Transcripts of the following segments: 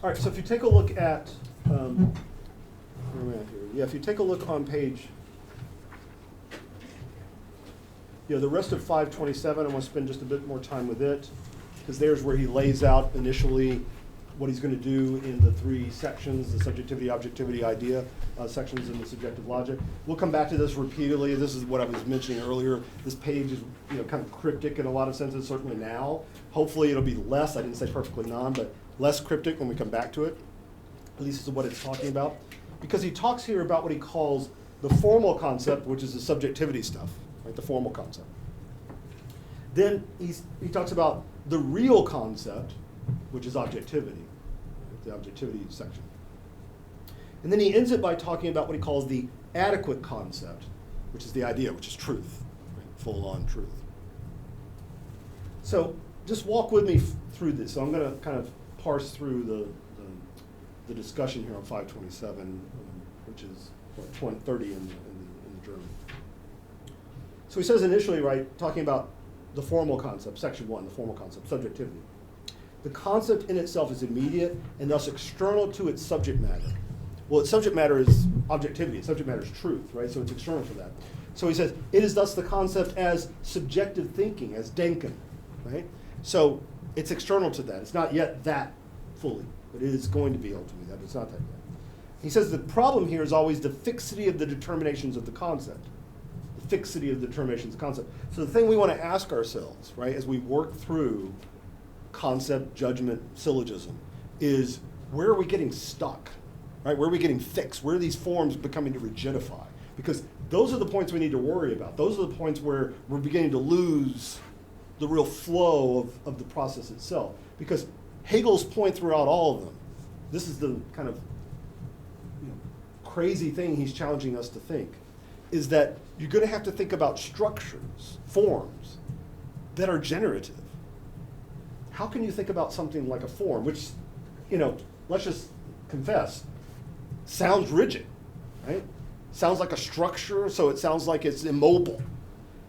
All right, so if you take a look at, where am I at here? Yeah, if you take a look on page, the rest of 527, I want to spend just a bit more time with it, because there's where he lays out initially what he's going to do in the three sections, the subjectivity, objectivity, idea sections in the subjective logic. We'll come back to this repeatedly. This is what I was mentioning earlier. This page is kind of cryptic in a lot of senses, certainly now. Hopefully it'll be less, I didn't say perfectly non, but less cryptic when we come back to it. At least this is what it's talking about. Because he talks here about what he calls the formal concept, which is the subjectivity stuff, right, the formal concept. Then he talks about the real concept, which is objectivity, right, the objectivity section. And then he ends it by talking about what he calls the adequate concept, which is the idea, which is truth, right, full-on truth. So just walk with me through this. So I'm going to kind of parse through the discussion here on 527, which is 30 in the journal. So he says initially, right, talking about the formal concept, section 1, the formal concept, subjectivity. The concept in itself is immediate and thus external to its subject matter. Well, its subject matter is objectivity. Its subject matter is truth, right? So it's external to that. So he says, it is thus the concept as subjective thinking, as Denken, right? So it's external to that. It's not yet that fully, but it is going to be ultimately that. It's not that yet. He says the problem here is always the fixity of the determinations of the concept. The fixity of the determinations of the concept. So the thing we want to ask ourselves, right, as we work through concept, judgment, syllogism, is where are we getting stuck? Right? Where are we getting fixed? Where are these forms becoming to rigidify? Because those are the points we need to worry about. Those are the points where we're beginning to lose the real flow of the process itself. Because Hegel's point throughout all of them, this is the kind of crazy thing he's challenging us to think, is that you're going to have to think about structures, forms, that are generative. How can you think about something like a form, which, let's just confess, sounds rigid, right? Sounds like a structure, so it sounds like it's immobile.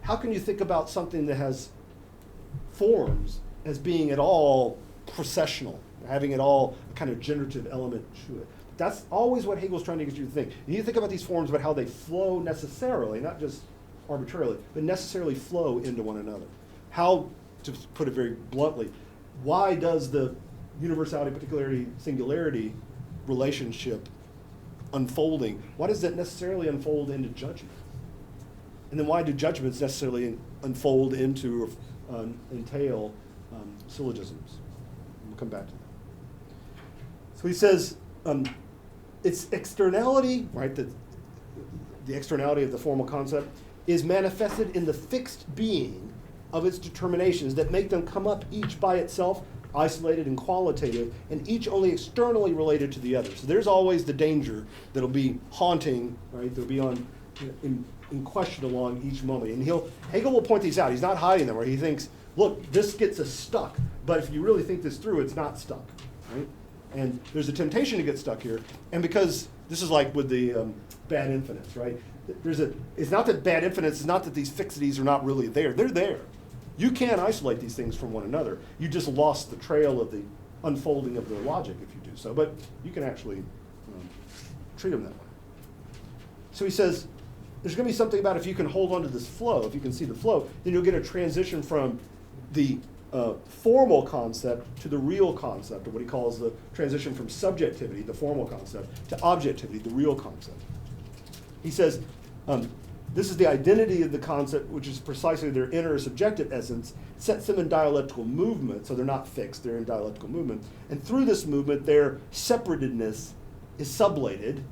How can you think about something that has forms as being at all processional, having at all a kind of generative element to it? That's always what Hegel's trying to get you to think. You need to think about these forms, about how they flow necessarily, not just arbitrarily, but necessarily flow into one another. How, to put it very bluntly, why does the universality, particularity, singularity relationship unfolding, why does that necessarily unfold into judgment? And then why do judgments necessarily unfold into, entail syllogisms? We'll come back to that. So he says, its externality, right, the externality of the formal concept, is manifested in the fixed being of its determinations that make them come up each by itself, isolated and qualitative, and each only externally related to the other. So there's always the danger that'll be haunting, right, that'll be in question along each moment. And Hegel will point these out. He's not hiding them, where he thinks, look, this gets us stuck, but if you really think this through, it's not stuck, right? And there's a temptation to get stuck here, and because this is like with the bad infinites, right? It's not that bad infinites, it's not that these fixities are not really there. They're there. You can isolate these things from one another. You just lost the trail of the unfolding of the logic if you do so, but you can actually treat them that way. So he says, there's going to be something about if you can hold on to this flow, if you can see the flow, then you'll get a transition from the formal concept to the real concept, or what he calls the transition from subjectivity, the formal concept, to objectivity, the real concept. He says, this is the identity of the concept, which is precisely their inner subjective essence, sets them in dialectical movement, so they're not fixed, they're in dialectical movement. And through this movement, their separatedness is sublated,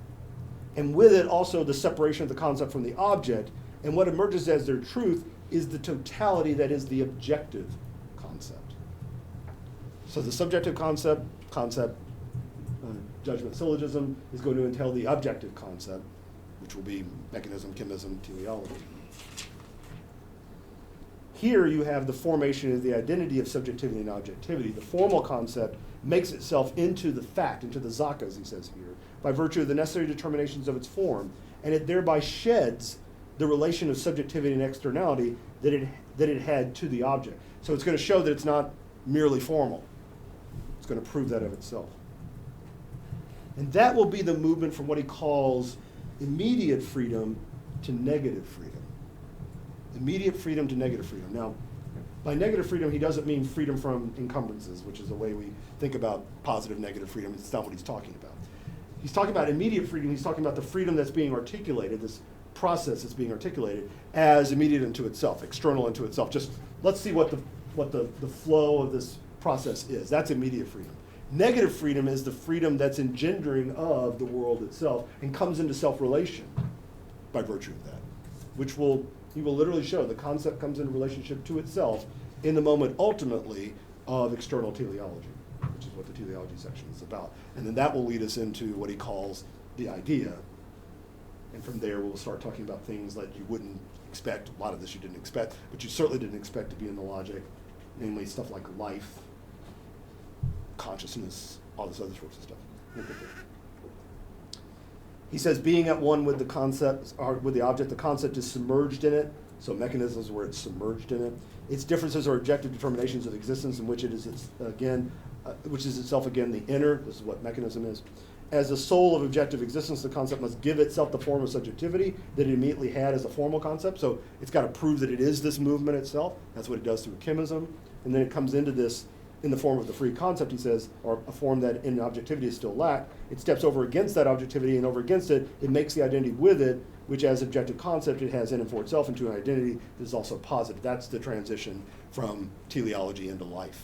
and with it also the separation of the concept from the object, and what emerges as their truth is the totality that is the objective concept. So the subjective concept, judgment syllogism, is going to entail the objective concept, which will be mechanism, chemism, teleology. Here you have the formation of the identity of subjectivity and objectivity. The formal concept makes itself into the fact, into the Sache, as he says here, by virtue of the necessary determinations of its form, and it thereby sheds the relation of subjectivity and externality that it had to the object. So it's going to show that it's not merely formal. It's going to prove that of itself. And that will be the movement from what he calls immediate freedom to negative freedom. Immediate freedom to negative freedom. Now, by negative freedom, he doesn't mean freedom from encumbrances, which is the way we think about positive, negative freedom. It's not what he's talking about. He's talking about immediate freedom. He's talking about the freedom that's being articulated, this process that's being articulated as immediate unto itself, external unto itself. Just let's see what the flow of this process is. That's immediate freedom. Negative freedom is the freedom that's engendering of the world itself and comes into self-relation by virtue of that, which he will literally show the concept comes into relationship to itself in the moment ultimately of external teleology, which is what the teleology section is about. And then that will lead us into what he calls the idea. And from there, we'll start talking about things that you wouldn't expect. A lot of this you didn't expect, but you certainly didn't expect to be in the logic, namely stuff like life, consciousness, all this other sorts of stuff. We'll get there. He says being at one with the concept, or with the object, the concept is submerged in it, so mechanisms where it's submerged in it. Its differences are objective determinations of existence in which it is, which is itself again the inner, this is what mechanism is. As the soul of objective existence, the concept must give itself the form of subjectivity that it immediately had as a formal concept, so it's got to prove that it is this movement itself. That's what it does through chemism, and then it comes into this in the form of the free concept, he says, or a form that in objectivity is still lacked. It steps over against that objectivity, and over against it, it makes the identity with it, which as objective concept it has in and for itself into an identity that is also positive. That's the transition from teleology into life,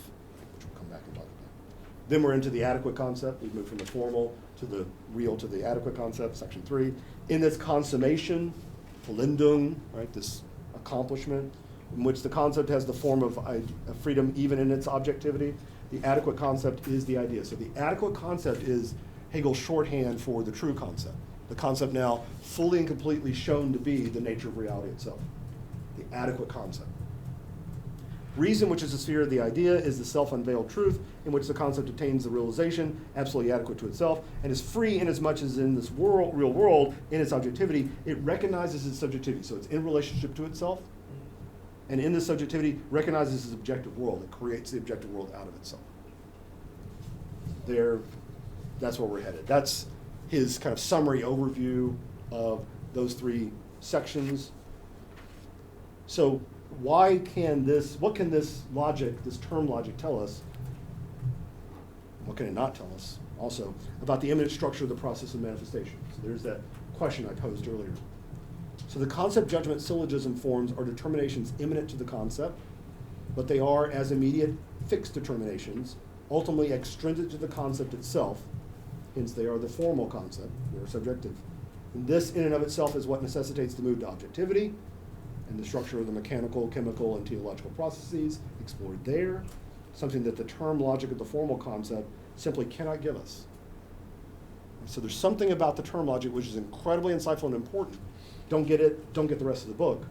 which we'll come back and talk about. Then we're into the adequate concept. We move from the formal to the real to the adequate concept, section 3. In this consummation, Vollendung, right, this accomplishment, in which the concept has the form of freedom even in its objectivity. The adequate concept is the idea. So the adequate concept is Hegel's shorthand for the true concept. The concept now fully and completely shown to be the nature of reality itself. The adequate concept. Reason, which is the sphere of the idea, is the self-unveiled truth in which the concept attains the realization, absolutely adequate to itself, and is free inasmuch as in this real world, in its objectivity, it recognizes its subjectivity. So it's in relationship to itself, and in this subjectivity, recognizes its objective world. It creates the objective world out of itself. That's where we're headed. That's his kind of summary overview of those 3 sections. So what can this logic, this term logic tell us? What can it not tell us also about the immanent structure of the process of manifestation? So there's that question I posed earlier. So the concept, judgment, syllogism forms are determinations immanent to the concept, but they are, as immediate fixed determinations, ultimately extrinsic to the concept itself, hence they are the formal concept, they are subjective. And this in and of itself is what necessitates the move to objectivity, and the structure of the mechanical, chemical, and teleological processes explored there, something that the term logic of the formal concept simply cannot give us. So there's something about the term logic which is incredibly insightful and important. Don't get it, don't get the rest of the book,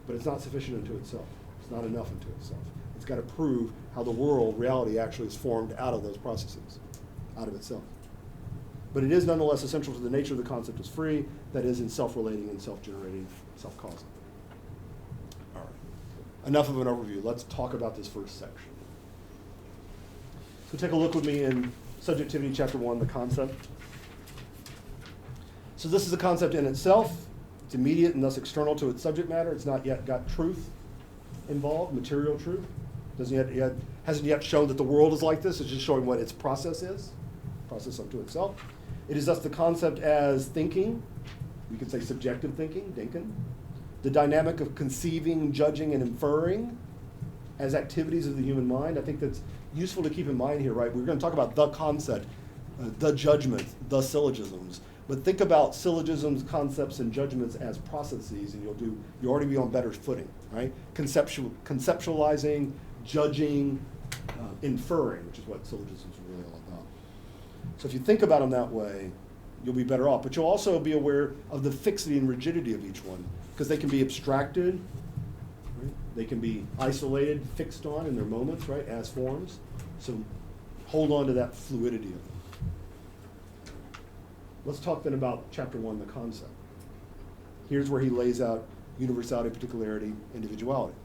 but it's not sufficient unto itself. It's not enough unto itself. It's got to prove how the world, reality, actually is formed out of those processes, out of itself. But it is nonetheless essential to the nature of the concept as free, that is in self-relating and self-generating, self-causing. All right, enough of an overview. Let's talk about this first section. So take a look with me in Subjectivity, Chapter 1, the concept. So this is a concept in itself. It's immediate and thus external to its subject matter. It's not yet got truth involved, material truth. Hasn't yet shown that the world is like this. It's just showing what its process is, process unto itself. It is thus the concept as thinking. We could say subjective thinking, denken. The dynamic of conceiving, judging, and inferring as activities of the human mind. I think that's useful to keep in mind here, right? We're going to talk about the concept, the judgment, the syllogisms. But think about syllogisms, concepts, and judgments as processes, and you'll already be on better footing, right? Conceptualizing, judging, inferring, which is what syllogisms are really all about. So if you think about them that way, you'll be better off. But you'll also be aware of the fixity and rigidity of each one, because they can be abstracted, right? They can be isolated, fixed on in their moments, right, as forms. So hold on to that fluidity of them. Let's talk then about Chapter 1, the concept. Here's where he lays out universality, particularity, individuality.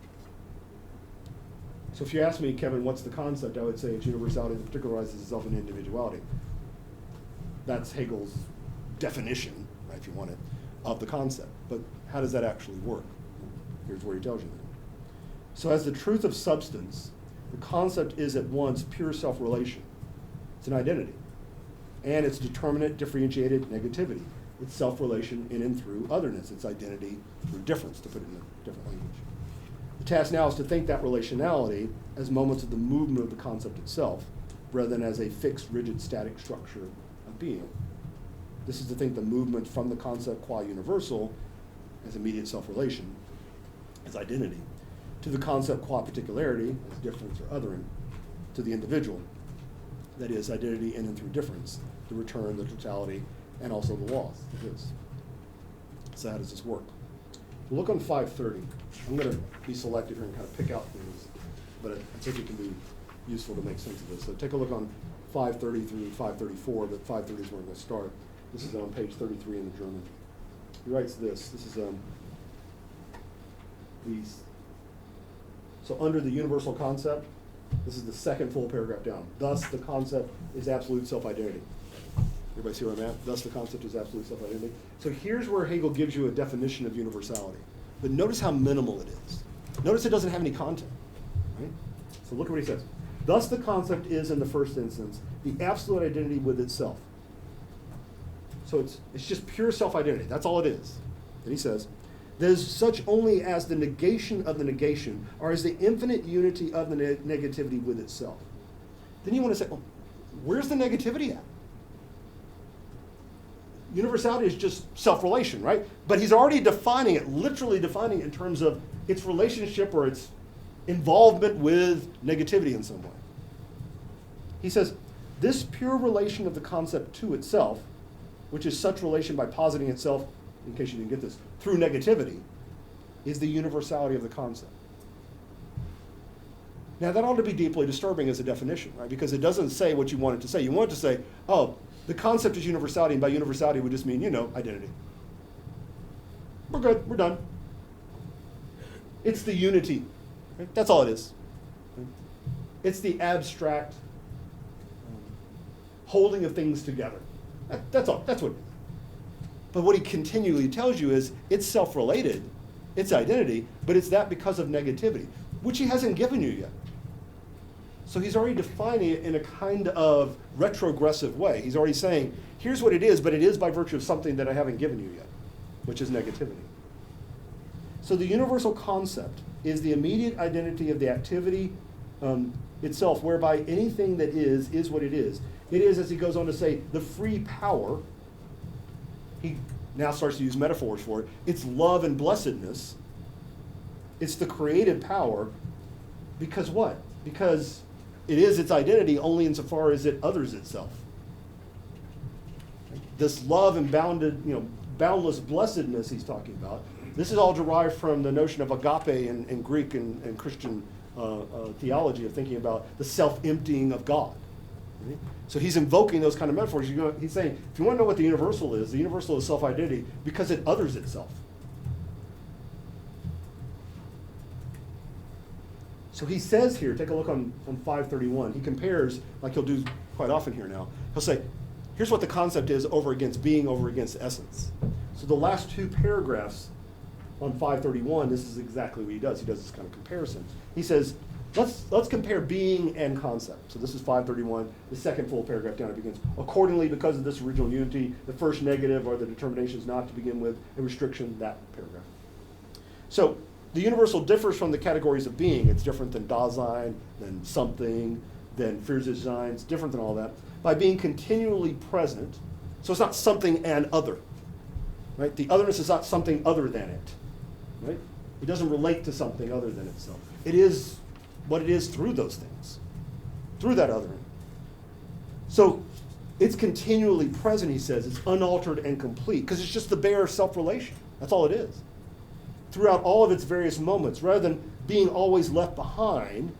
So if you ask me, Kevin, what's the concept? I would say it's universality that particularizes itself in individuality. That's Hegel's definition, right, if you want it, of the concept. But how does that actually work? Here's where he tells you that. So as the truth of substance, the concept is at once pure self-relation. It's an identity. And it's determinate, differentiated negativity. It's self-relation in and through otherness. It's identity through difference, to put it in a different language. The task now is to think that relationality as moments of the movement of the concept itself, rather than as a fixed, rigid, static structure of being. This is to think the movement from the concept qua universal as immediate self-relation, as identity, to the concept qua particularity, as difference or othering, to the individual, that is, identity in and through difference, the return, the totality, and also the loss of this. So how does this work? We'll look on 530. I'm going to be selective here and kind of pick out things, but I think it can be useful to make sense of this. So take a look on 530 through 534, but 530 is where I'm going to start. This is on page 33 in the German. He writes this. This is these. So under the universal concept, this is the second full paragraph down. Thus, the concept is absolute self-identity. Everybody see where I'm at? Thus, the concept is absolute self-identity. So here's where Hegel gives you a definition of universality. But notice how minimal it is. Notice it doesn't have any content. Right? So look at what he says. Thus, the concept is, in the first instance, the absolute identity with itself. So it's just pure self-identity. That's all it is. And he says, there's such only as the negation of the negation, or as the infinite unity of the negativity with itself. Then you want to say, well, where's the negativity at? Universality is just self-relation, right? But he's already defining it, literally defining it in terms of its relationship or its involvement with negativity in some way. He says, this pure relation of the concept to itself, which is such relation by positing itself, in case you didn't get this, through negativity, is the universality of the concept. Now that ought to be deeply disturbing as a definition, right? Because it doesn't say what you want it to say. You want it to say, oh, the concept is universality, and by universality would just mean, identity. We're good, we're done. It's the unity, right? That's all it is. Right? It's the abstract holding of things together. That's all, that's what it is. But what he continually tells you is it's self-related, it's identity, but it's that because of negativity, which he hasn't given you yet. So he's already defining it in a kind of retrogressive way. He's already saying, here's what it is, but it is by virtue of something that I haven't given you yet, which is negativity. So the universal concept is the immediate identity of the activity itself, whereby anything that is what it is. It is, as he goes on to say, the free power. He now starts to use metaphors for it. It's love and blessedness. It's the creative power. Because what? Because it is its identity only insofar as it others itself. This love and boundless blessedness he's talking about, this is all derived from the notion of agape in Greek and Christian theology of thinking about the self-emptying of God. Right? So he's invoking those kind of metaphors. He's saying, if you want to know what the universal is self-identity because it others itself. So he says here, take a look on 531, he compares, like he'll do quite often here now, he'll say, here's what the concept is over against being, over against essence. So the last two paragraphs on 531, this is exactly what he does. He does this kind of comparison. He says, let's compare being and concept. So this is 531, the second full paragraph down, it begins, accordingly, because of this original unity, the first negative are the determinations not to begin with, a restriction, that paragraph. So the universal differs from the categories of being. It's different than Dasein, than something, than Für-sich-sein. It's different than all that. By being continually present, so it's not something and other, right? The otherness is not something other than it, right? It doesn't relate to something other than itself. It is what it is through those things, through that othering. So it's continually present, he says. It's unaltered and complete, because it's just the bare self-relation. That's all it is. Throughout all of its various moments, rather than being always left behind,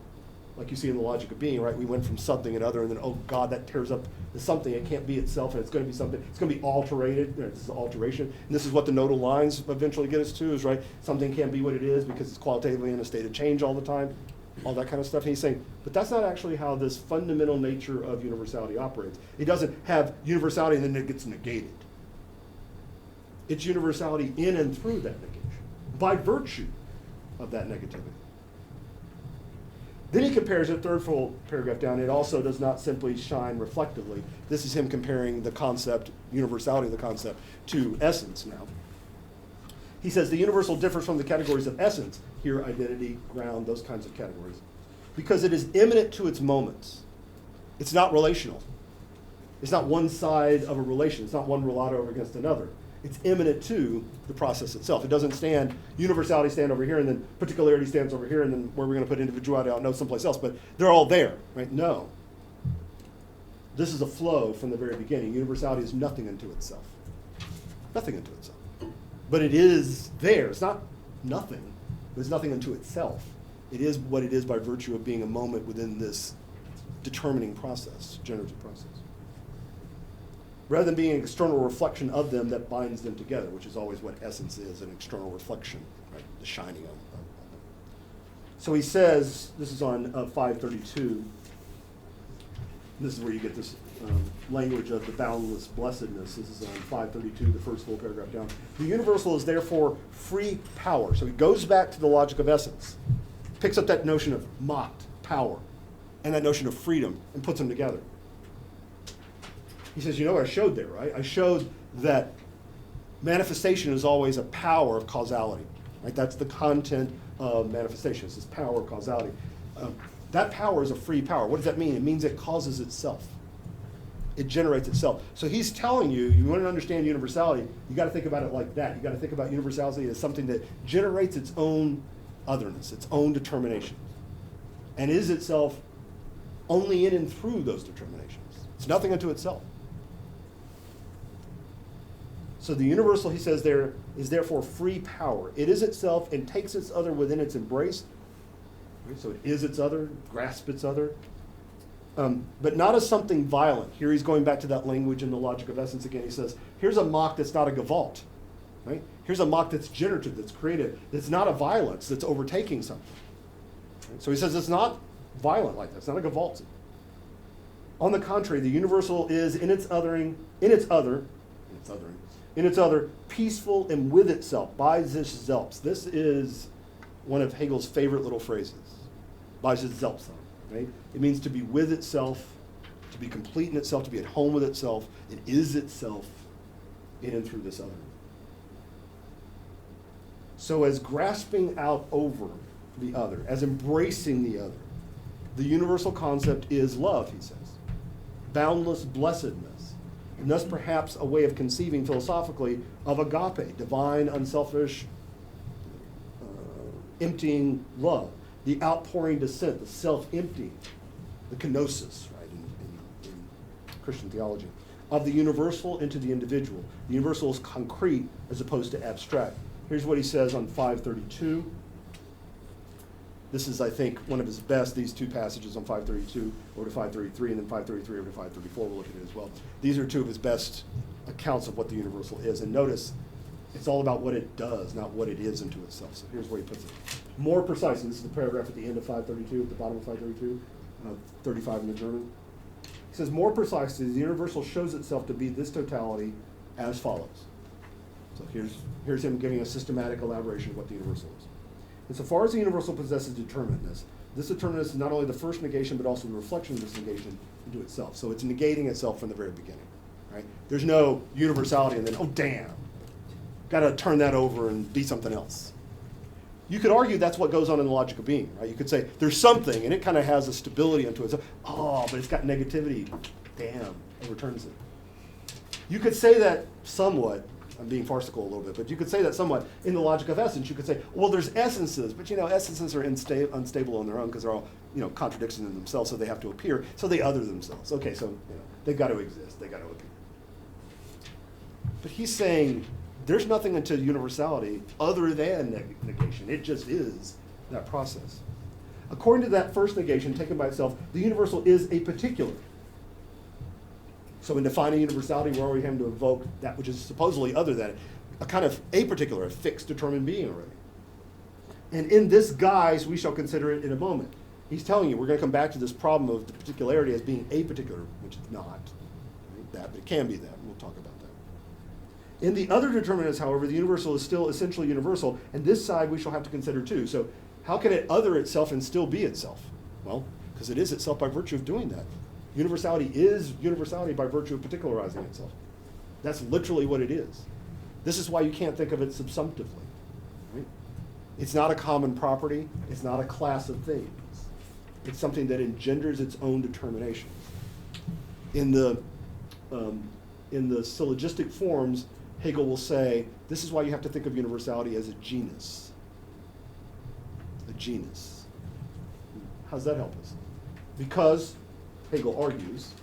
like you see in the logic of being, right? We went from something and other, and then, oh God, that tears up the something. It can't be itself, and it's going to be something. It's going to be alterated. This is alteration. And this is what the nodal lines eventually get us to, is, right? Something can't be what it is because it's qualitatively in a state of change all the time. all that kind of stuff. And he's saying, but that's not actually how this fundamental nature of universality operates. It doesn't have universality and then it gets negated. It's universality in and through that negation, by virtue of that negativity. Then he compares it, third full paragraph down, it also does not simply shine reflectively. This is him comparing the concept, universality of the concept, to essence now. He says the universal differs from the categories of essence, here identity, ground, those kinds of categories, because it is immanent to its moments. It's not relational. It's not one side of a relation. It's not one relato over against another. It's immanent to the process itself. It doesn't stand, universality stand over here, and then particularity stands over here, and then where we're going to put individuality, I don't know, someplace else, but they're all there, right? No. This is a flow from the very beginning. Universality is nothing unto itself. Nothing unto itself. But it is there. It's not nothing, but it's nothing unto itself. It is what it is by virtue of being a moment within this determining process, generative process. Rather than being an external reflection of them that binds them together, which is always what essence is, an external reflection, right? The shining of them. So he says, this is on 532, this is where you get this language of the boundless blessedness. This is on 532, the first full paragraph down. The universal is therefore free power. So he goes back to the logic of essence, picks up that notion of mocked power and that notion of freedom and puts them together. He says, you know what I showed there, right? I showed that manifestation is always a power of causality, right? That's the content of manifestation. It's this power of causality. That power is a free power. What does that mean? It means it causes itself. It generates itself. So he's telling you, you want to understand universality, you got to think about it like that. You got to think about universality as something that generates its own otherness, its own determination, and is itself only in and through those determinations. It's nothing unto itself. So the universal, he says there, is therefore free power. It is itself and takes its other within its embrace. Right? So it is its other, grasps its other. But not as something violent. Here he's going back to that language in the logic of essence again. He says, here's a mock that's not a gevalt. Right? Here's a mock that's generative, that's creative, that's not a violence, that's overtaking something. Right? So he says it's not violent like that. It's not a gevalt. On the contrary, the universal is in its othering, peaceful and with itself, bei sich selbst. This is one of Hegel's favorite little phrases, bei sich selbst. Right? It means to be with itself, to be complete in itself, to be at home with itself. It is itself in and through this other. So as grasping out over the other, as embracing the other, the universal concept is love, he says. Boundless blessedness. And thus perhaps a way of conceiving philosophically of agape, divine, unselfish, emptying love. The outpouring descent, the self-emptying, the kenosis, right, in Christian theology, of the universal into the individual. The universal is concrete as opposed to abstract. Here's what he says on 532. This is, I think, one of his best, these two passages on 532 over to 533, and then 533 over to 534, we'll look at it as well. These are two of his best accounts of what the universal is. And notice, it's all about what it does, not what it is unto itself. So here's where he puts it. More precisely, this is the paragraph at the end of 532, at the bottom of 532, 35 in the German. He says, more precisely, the universal shows itself to be this totality as follows. So here's him giving a systematic elaboration of what the universal is. Insofar as the universal possesses determinateness, this determinateness is not only the first negation, but also the reflection of this negation into itself. So it's negating itself from the very beginning. Right? There's no universality and then, oh damn, got to turn that over and be something else. You could argue that's what goes on in the logic of being, right? You could say there's something and it kind of has a stability unto itself. Oh, but it's got negativity. Damn, overturns it. You could say that somewhat. I'm being farcical a little bit, but you could say that somewhat in the logic of essence. You could say, well, there's essences, but essences are unstable on their own because they're all contradictions in themselves, so they have to appear, so they other themselves. Okay, so they've got to exist, they've got to appear. But he's saying there's nothing unto universality other than negation. It just is that process. According to that first negation taken by itself, the universal is a particular. So in defining universality, we're already having to invoke that which is supposedly other than it, a kind of a particular, a fixed, determined being already. And in this guise, we shall consider it in a moment. he's telling you we're going to come back to this problem of the particularity as being a particular, which is not right, that, but it can be that. We'll talk about that. In the other determinants, however, the universal is still essentially universal, and this side we shall have to consider too. So how can it other itself and still be itself? Well, because it is itself by virtue of doing that. Universality is universality by virtue of particularizing itself. That's literally what it is. This is why you can't think of it subsumptively. Right? It's not a common property. It's not a class of things. It's something that engenders its own determination. In the syllogistic forms, Hegel will say, this is why you have to think of universality as a genus. A genus. How does that help us? Because, Hegel argues,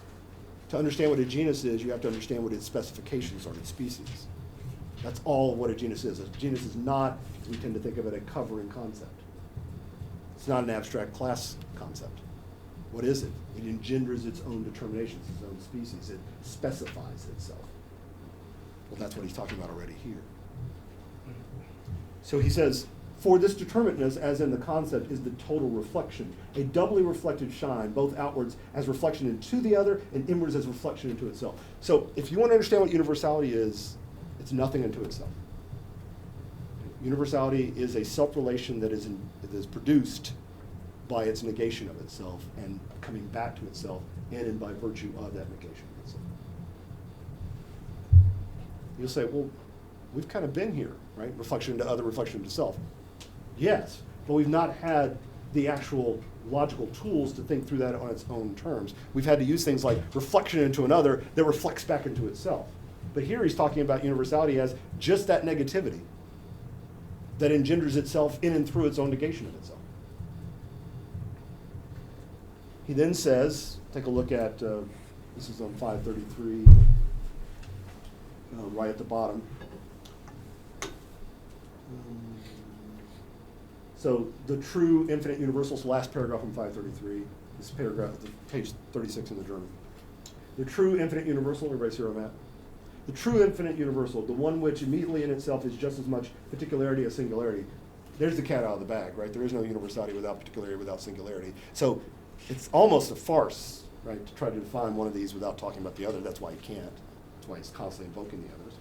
to understand what a genus is, you have to understand what its specifications are, its species. That's all what a genus is. A genus is not, we tend to think of it, a covering concept. It's not an abstract class concept. What is it? It engenders its own determinations, its own species. It specifies itself. Well, that's what he's talking about already here. So he says, for this determinateness, as in the concept, is the total reflection, a doubly reflected shine, both outwards as reflection into the other and inwards as reflection into itself. So if you want to understand what universality is, it's nothing unto itself. Universality is a self-relation that is produced by its negation of itself and coming back to itself in and by virtue of that negation of itself. You'll say, well, we've kind of been here, right? Reflection into other, reflection into self. Yes, but we've not had the actual logical tools to think through that on its own terms. We've had to use things like reflection into another that reflects back into itself. But here he's talking about universality as just that negativity that engenders itself in and through its own negation of itself. He then says, take a look at, this is on 533, right at the bottom. So the true infinite universals, last paragraph on 533, this paragraph, page 36 in the German. The true infinite universal, everybody see where I'm at? The true infinite universal, the one which immediately in itself is just as much particularity as singularity. There's the cat out of the bag, right? There is no universality without particularity, without singularity. So it's almost a farce, right, to try to define one of these without talking about the other. That's why he can't. That's why he's constantly invoking the others.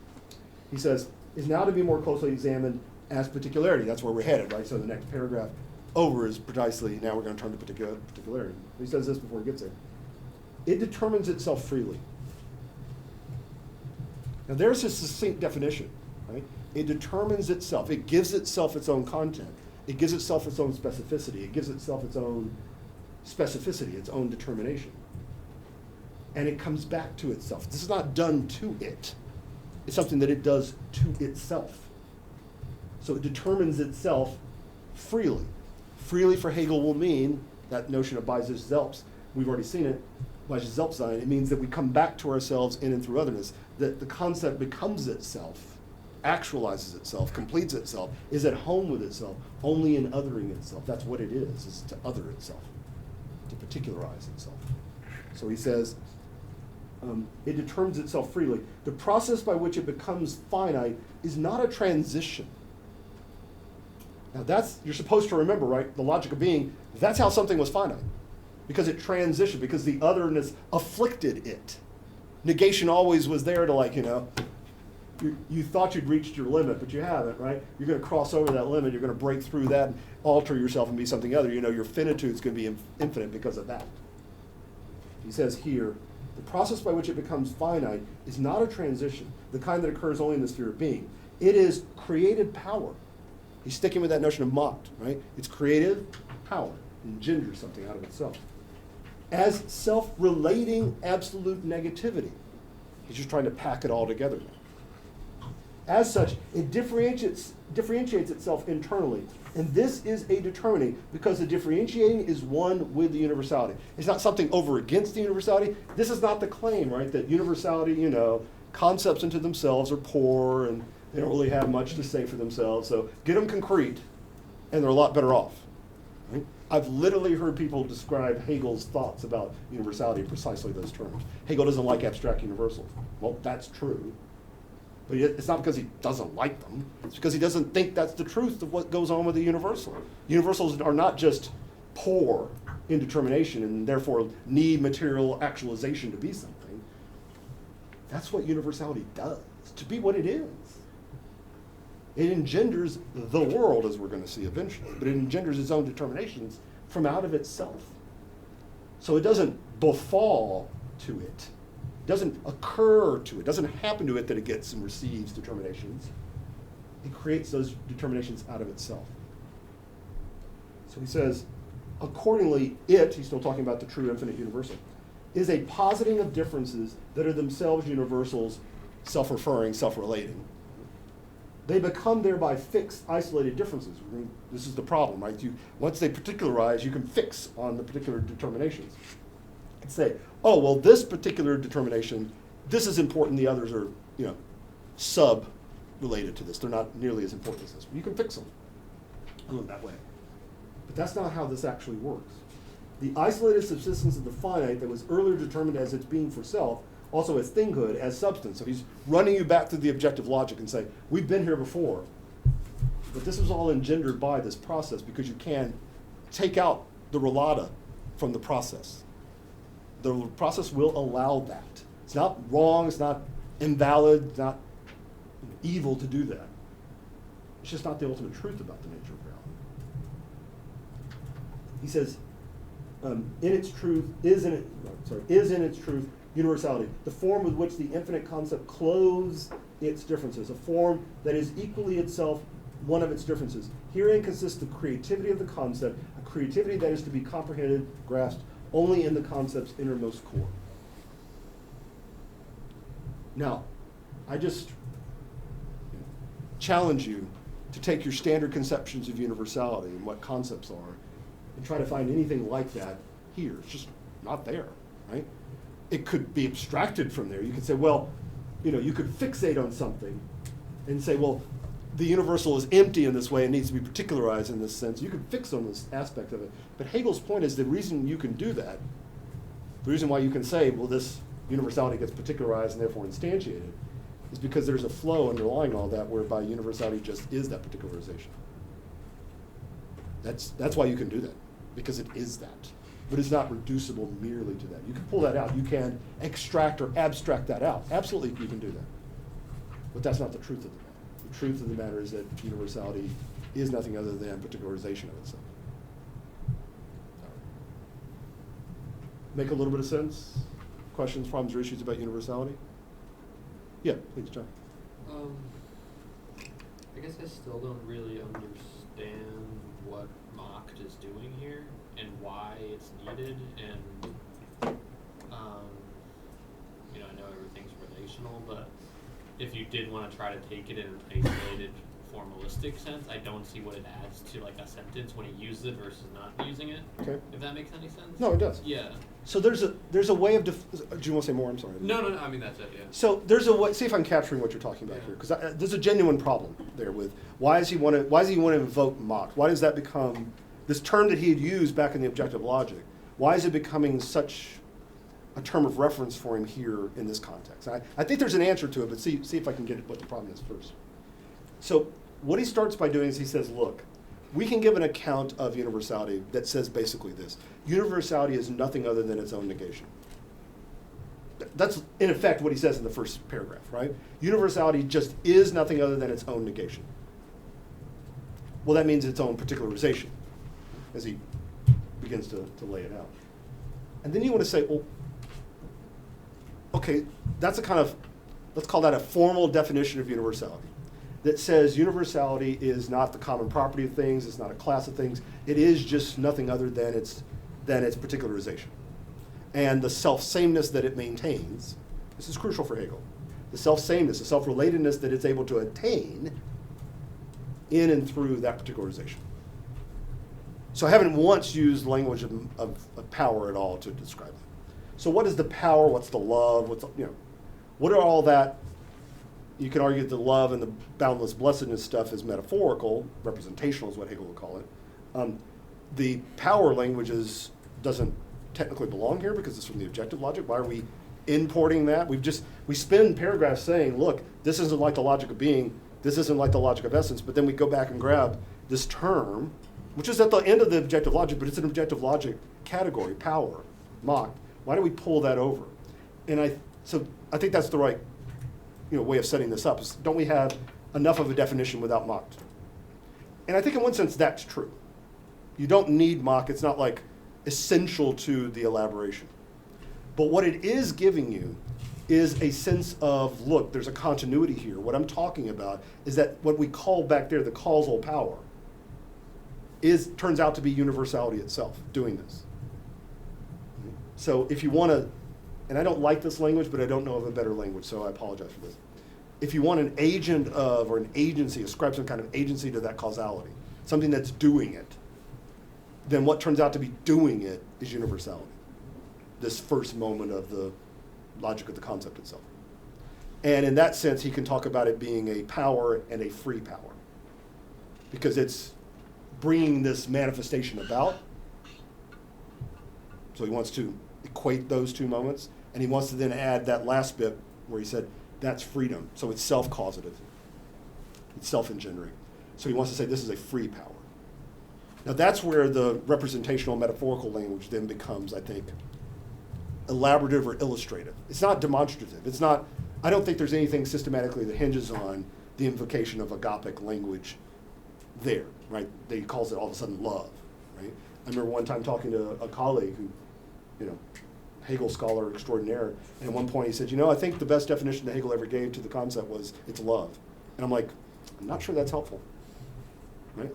He says, is now to be more closely examined as particularity. That's where we're headed, right? So the next paragraph over is precisely, now we're going to turn to particularity. He says this before he gets there. It determines itself freely. Now there's a succinct definition, right? It determines itself. It gives itself its own content. It gives itself its own specificity. It gives itself its own specificity, its own determination. And it comes back to itself. This is not done to it. It's something that it does to itself. So it determines itself freely. Freely for Hegel will mean, that notion of bei sich selbst, we've already seen it, bei sich selbst sein, it means that we come back to ourselves in and through otherness, that the concept becomes itself, actualizes itself, completes itself, is at home with itself, only in othering itself. That's what it is to other itself, to particularize itself. So he says, it determines itself freely. The process by which it becomes finite is not a transition. Now that's, you're supposed to remember, right, the logic of being, that's how something was finite. Because it transitioned, because the otherness afflicted it. Negation always was there to, like, you thought you'd reached your limit, but you haven't, right? You're going to cross over that limit, you're going to break through that, and alter yourself and be something other. Your finitude's going to be infinite because of that. He says here, the process by which it becomes finite is not a transition, the kind that occurs only in the sphere of being. It is created power. He's sticking with that notion of Macht, right? It's creative power, engenders something out of itself. As self-relating absolute negativity. He's just trying to pack it all together now. As such, it differentiates itself internally. And this is a determining, because the differentiating is one with the universality. It's not something over against the universality. This is not the claim, right, that universality, concepts into themselves are poor and they don't really have much to say for themselves. So get them concrete and they're a lot better off. Right? I've literally heard people describe Hegel's thoughts about universality in precisely those terms. Hegel doesn't like abstract universals. Well, that's true. But it's not because he doesn't like them. It's because he doesn't think that's the truth of what goes on with the universal. Universals are not just poor indetermination and therefore need material actualization to be something. That's what universality does, to be what it is. It engenders the world, as we're going to see eventually, but it engenders its own determinations from out of itself. So it doesn't befall to it, doesn't occur to it, doesn't happen to it that it gets and receives determinations. It creates those determinations out of itself. So he says, accordingly, he's still talking about the true infinite universal, is a positing of differences that are themselves universals, self-referring, self-relating. They become thereby fixed, isolated differences. This is the problem, right? Once they particularize, you can fix on the particular determinations. And say, oh, well, this particular determination, this is important, the others are, sub-related to this. They're not nearly as important as this. You can fix them that way. But that's not how this actually works. The isolated subsistence of the finite that was earlier determined as its being for self, also as thinghood, as substance. So he's running you back through the objective logic and say, we've been here before, but this was all engendered by this process because you can take out the relata from the process. The process will allow that. It's not wrong, it's not invalid, it's not evil to do that. It's just not the ultimate truth about the nature of reality. He says, is in its truth universality, the form with which the infinite concept clothes its differences, a form that is equally itself one of its differences. Herein consists the creativity of the concept, a creativity that is to be comprehended, grasped, only in the concept's innermost core. Now, I just challenge you to take your standard conceptions of universality and what concepts are and try to find anything like that here. It's just not there, right? It could be abstracted from there. You could say, well, you could fixate on something and say, well, the universal is empty in this way and needs to be particularized in this sense. You could fix on this aspect of it. But Hegel's point is the reason you can do that, the reason why you can say, well, this universality gets particularized and therefore instantiated, is because there's a flow underlying all that whereby universality just is that particularization. That's why you can do that, because it is that. But it's not reducible merely to that. You can pull that out. You can extract or abstract that out. Absolutely, you can do that. But that's not the truth of the matter. The truth of the matter is that universality is nothing other than particularization of itself. Make a little bit of sense? Questions, problems, or issues about universality? Yeah, please, John. I guess I still don't really understand what Mach is doing here and why it's needed, and I know everything's relational, but if you did want to try to take it in an isolated formalistic sense, I don't see what it adds to like a sentence when he uses it versus not using it. Okay. If that makes any sense. No, it does. Yeah. So there's a way of, do you want to say more? I'm sorry. No, I mean, that's it, yeah. So there's a way, see if I'm capturing what you're talking about here, because there's a genuine problem there with why does he want to invoke Mach? Why does that become, this term that he had used back in the objective logic, why is it becoming such a term of reference for him here in this context? I think there's an answer to it, but see if I can get what the problem is first. So what he starts by doing is he says, look, we can give an account of universality that says basically this. Universality is nothing other than its own negation. That's, in effect, what he says in the first paragraph, right? Universality just is nothing other than its own negation. Well, that means its own particularization, as he begins to lay it out. And then you want to say, well, okay, that's a kind of, let's call that a formal definition of universality, that says universality is not the common property of things, it's not a class of things, it is just nothing other than its particularization. And the self-sameness that it maintains, this is crucial for Hegel, the self-sameness, the self-relatedness that it's able to attain in and through that particularization. So I haven't once used language of power at all to describe it. So what is the power, what's the love, what are all that? You can argue that the love and the boundless blessedness stuff is metaphorical, representational is what Hegel would call it. The power languages doesn't technically belong here because it's from the objective logic. Why are we importing that? We spend paragraphs saying, look, this isn't like the logic of being, this isn't like the logic of essence, but then we go back and grab this term which is at the end of the objective logic, but it's an objective logic category, power, mocked. Why do we pull that over? And so I think that's the right way of setting this up. Is don't we have enough of a definition without mocked? And I think in one sense that's true. You don't need mock. It's not like essential to the elaboration. But what it is giving you is a sense of, look, there's a continuity here. What I'm talking about is that what we call back there the causal power turns out to be universality itself doing this. So if you want to, and I don't like this language, but I don't know of a better language, so I apologize for this. If you want an agent of, or an agency, ascribe some kind of agency to that causality, something that's doing it, then what turns out to be doing it is universality. This first moment of the logic of the concept itself. And in that sense, he can talk about it being a power and a free power, because it's bringing this manifestation about. So he wants to equate those two moments, and he wants to then add that last bit where he said that's freedom. So it's self-causative, it's self-engendering. So he wants to say this is a free power. Now that's where the representational metaphorical language then becomes, I think, elaborative or illustrative. It's not demonstrative. It's not, I don't think there's anything systematically that hinges on the invocation of agapic language there, right? They calls it all of a sudden love, right? I remember one time talking to a colleague who, Hegel scholar extraordinaire, and at one point he said, I think the best definition that Hegel ever gave to the concept was it's love. And I'm like, I'm not sure that's helpful, right?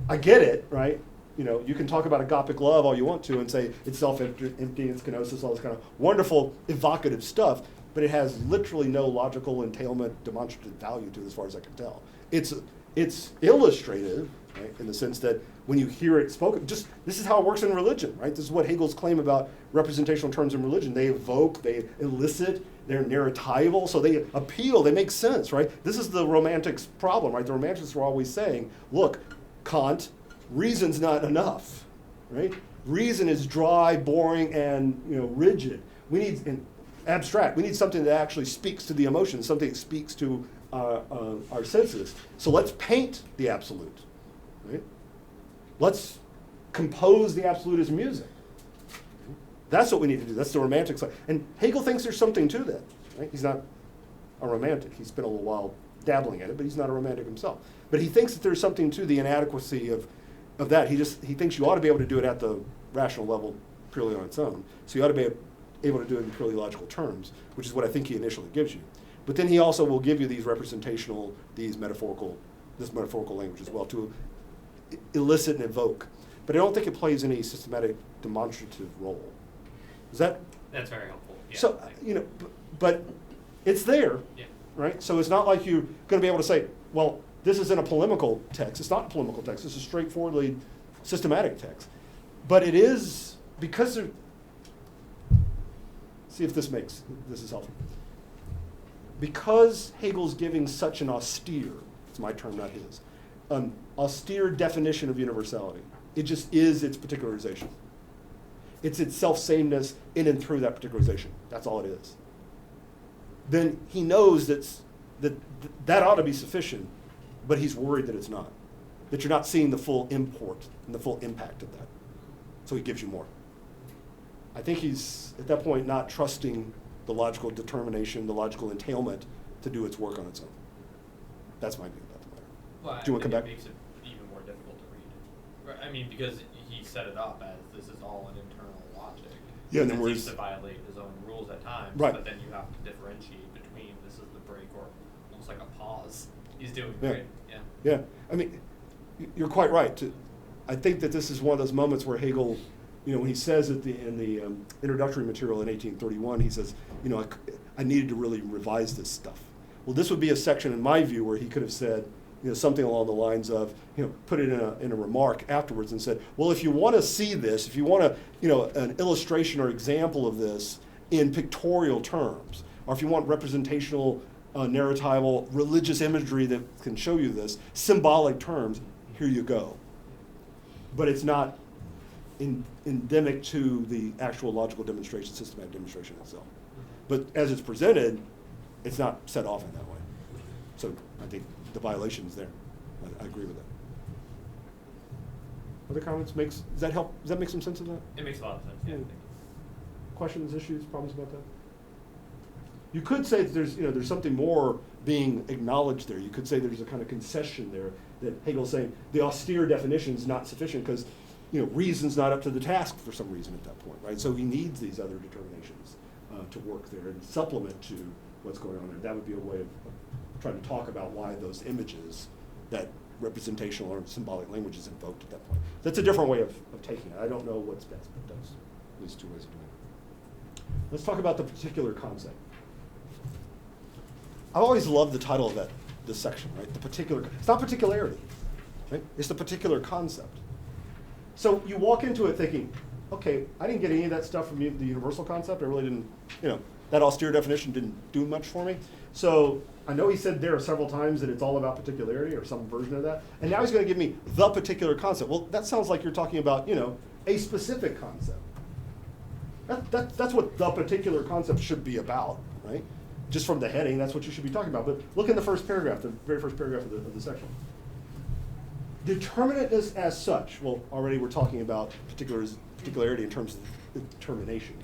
I get it, right? You can talk about agapic love all you want to and say it's self-empty, it's kenosis, all this kind of wonderful, evocative stuff, but it has literally no logical entailment, demonstrative value to it as far as I can tell. It's illustrative, right, in the sense that when you hear it spoken, this is how it works in religion, right? This is what Hegel's claim about representational terms in religion. They evoke, they elicit, they're narratival, so they appeal, they make sense, right? This is the Romantics' problem, right? The Romantics were always saying, look, Kant, reason's not enough, right? Reason is dry, boring, and rigid. We need abstract. We need something that actually speaks to the emotions, something that speaks to our senses. So let's paint the absolute, right? Let's compose the absolute as music. That's what we need to do. That's the romantic side. And Hegel thinks there's something to that, right? He's not a romantic. He spent a little while dabbling at it, but he's not a romantic himself. But he thinks that there's something to the inadequacy of that. He thinks you ought to be able to do it at the rational level purely on its own. So you ought to be able to do it in purely logical terms, which is what I think he initially gives you. But then he also will give you these representational, this metaphorical language as well to elicit and evoke. But I don't think it plays any systematic demonstrative role. That's very helpful. Yeah, so, but it's there, yeah. Right? So it's not like you're going to be able to say, well, this is in a polemical text. It's not a polemical text. It's a straightforwardly systematic text. But it is, because see if this is helpful. Because Hegel's giving such an austere, it's my term, not his, austere definition of universality, it just is its particularization. It's its self-sameness in and through that particularization. That's all it is. Then he knows that ought to be sufficient, but he's worried that it's not, that you're not seeing the full import and the full impact of that. So he gives you more. I think he's, at that point, not trusting the logical determination, the logical entailment to do its work on its own. That's my view about the matter. Well, do you want to come back? It makes it even more difficult to read. I mean, because he set it up as this is all an internal logic. Yeah, and then it whereas seems to violate his own rules at times, right. But then you have to differentiate between this is the break or almost like a pause he's doing, yeah. right? Yeah. Yeah, I mean, you're quite right. I think that this is one of those moments where Hegel, when he says in the introductory material in 1831, he says, I needed to really revise this stuff. Well, this would be a section, in my view, where he could have said, something along the lines of, put it in a remark afterwards and said, well, if you want to see this, if you want an illustration or example of this in pictorial terms, or if you want representational, narratival, religious imagery that can show you this, symbolic terms, here you go. But it's not endemic to the actual logical demonstration, systematic demonstration itself. But as it's presented, it's not set off in that way. So I think the violation is there. I agree with that. Other comments? Does that help? Does that make some sense of that? It makes a lot of sense. Yeah. Questions, issues, problems about that? You could say that there's something more being acknowledged there. You could say there's a kind of concession there that Hegel's saying the austere definition is not sufficient because reason's not up to the task for some reason at that point, right? So he needs these other determinations to work there and supplement to what's going on there. That would be a way of trying to talk about why those images, that representational or symbolic language is invoked at that point. That's a different way of taking it. I don't know what's best, but that's at least two ways of doing it. Let's talk about the particular concept. I've always loved the title of this section, right? The particular, it's not particularity, right? It's the particular concept. So you walk into it thinking, okay, I didn't get any of that stuff from the universal concept. I really didn't, that austere definition didn't do much for me. So I know he said there several times that it's all about particularity or some version of that. And now he's going to give me the particular concept. Well, that sounds like you're talking about, a specific concept. That's what the particular concept should be about, right? Just from the heading, that's what you should be talking about. But look in the first paragraph, the very first paragraph of the section. Determinateness as such. Well, already we're talking about particularity in terms of determination,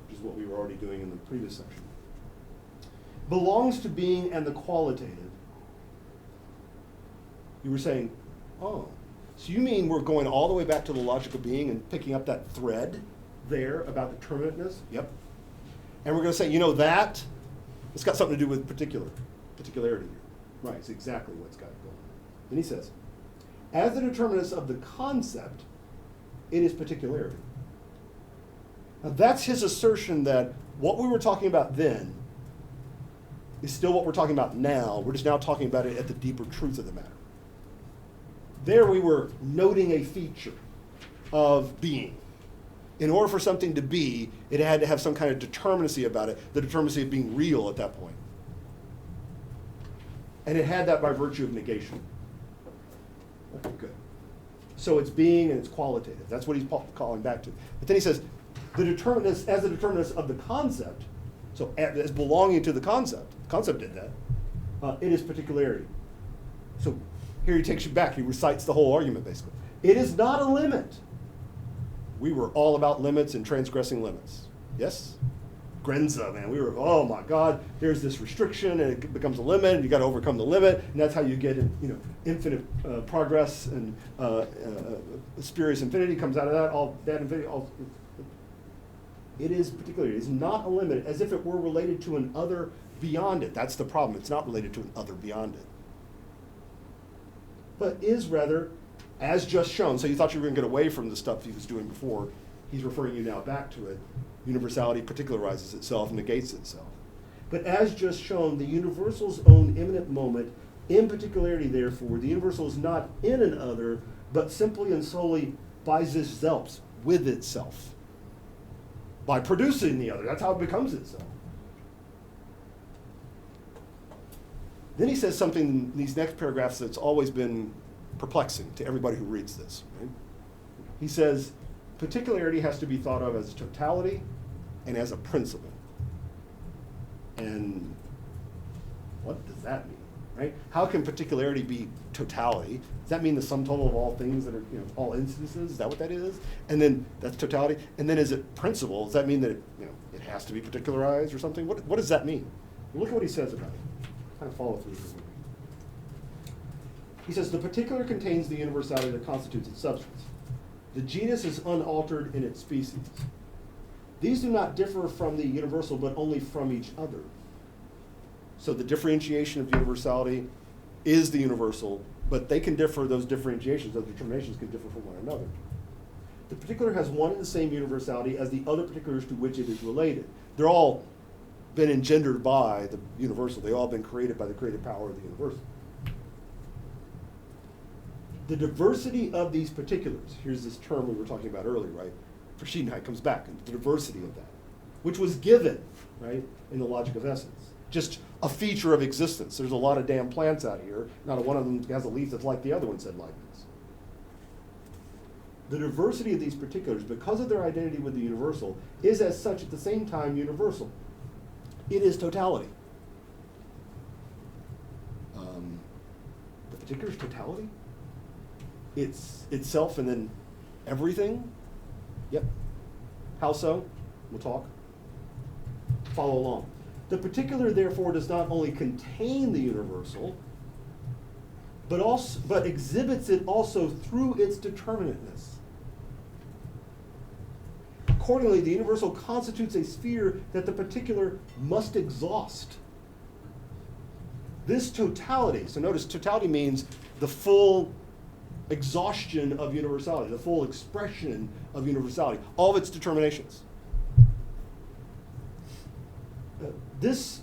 which is what we were already doing in the previous section. Belongs to being and the qualitative. You were saying, oh, so you mean we're going all the way back to the logical being and picking up that thread there about determinateness? Yep. And we're going to say, that, it's got something to do with particularity here. Right, it's exactly what's got going on. Then he says, as the determinants of the concept, it is particularity. Now that's his assertion that what we were talking about then is still what we're talking about now. We're just now talking about it at the deeper truth of the matter. There we were noting a feature of being. In order for something to be, it had to have some kind of determinacy about it, the determinacy of being real at that point. And it had that by virtue of negation. Okay, good. So it's being and it's qualitative. That's what he's calling back to. But then he says, the determinants, as the determinants of the concept, so as belonging to the concept did that, it is particularity. So here he takes you back. He recites the whole argument, basically. It is not a limit. We were all about limits and transgressing limits. Yes? Grenza, man. We were, oh my God, there's this restriction and it becomes a limit and you got to overcome the limit and that's how you get, infinite progress and spurious infinity comes out of that, all bad infinity. It is particularly, it is not a limit as if it were related to an other beyond it. That's the problem. It's not related to an other beyond it. But is rather, as just shown, so you thought you were going to get away from the stuff he was doing before, he's referring you now back to it. Universality particularizes itself, negates itself. But as just shown, the universal's own immanent moment, in particularity therefore, the universal is not in an other, but simply and solely by sich selbst, with itself. By producing the other, that's how it becomes itself. Then he says something in these next paragraphs that's always been perplexing to everybody who reads this. Right? He says, particularity has to be thought of as a totality and as a principle. And what does that mean, right? How can particularity be totality? Does that mean the sum total of all things that are, all instances? Is that what that is? And then that's totality. And then is it principle? Does that mean that it has to be particularized or something? What does that mean? Look at what he says about it. Kind of follow through for me. He says, the particular contains the universality that constitutes its substance. The genus is unaltered in its species. These do not differ from the universal, but only from each other. So the differentiation of universality is the universal, but they can differ, those differentiations, those determinations can differ from one another. The particular has one and the same universality as the other particulars to which it is related. They're all been engendered by the universal. They've all been created by the creative power of the universal. The diversity of these particulars, here's this term we were talking about earlier, right? Verschiedenheit comes back, and the diversity of that, which was given, right, in the logic of essence. Just a feature of existence. There's a lot of damn plants out here. Not one of them has a leaf that's like the other one, said Leibniz. The diversity of these particulars, because of their identity with the universal, is as such at the same time universal. It is totality. The particular is totality? It's itself and then everything? Yep. How so? We'll talk. Follow along. The particular, therefore, does not only contain the universal, but exhibits it also through its determinateness. Accordingly, the universal constitutes a sphere that the particular must exhaust. This totality, so notice totality means the full exhaustion of universality, the full expression of universality, all of its determinations. This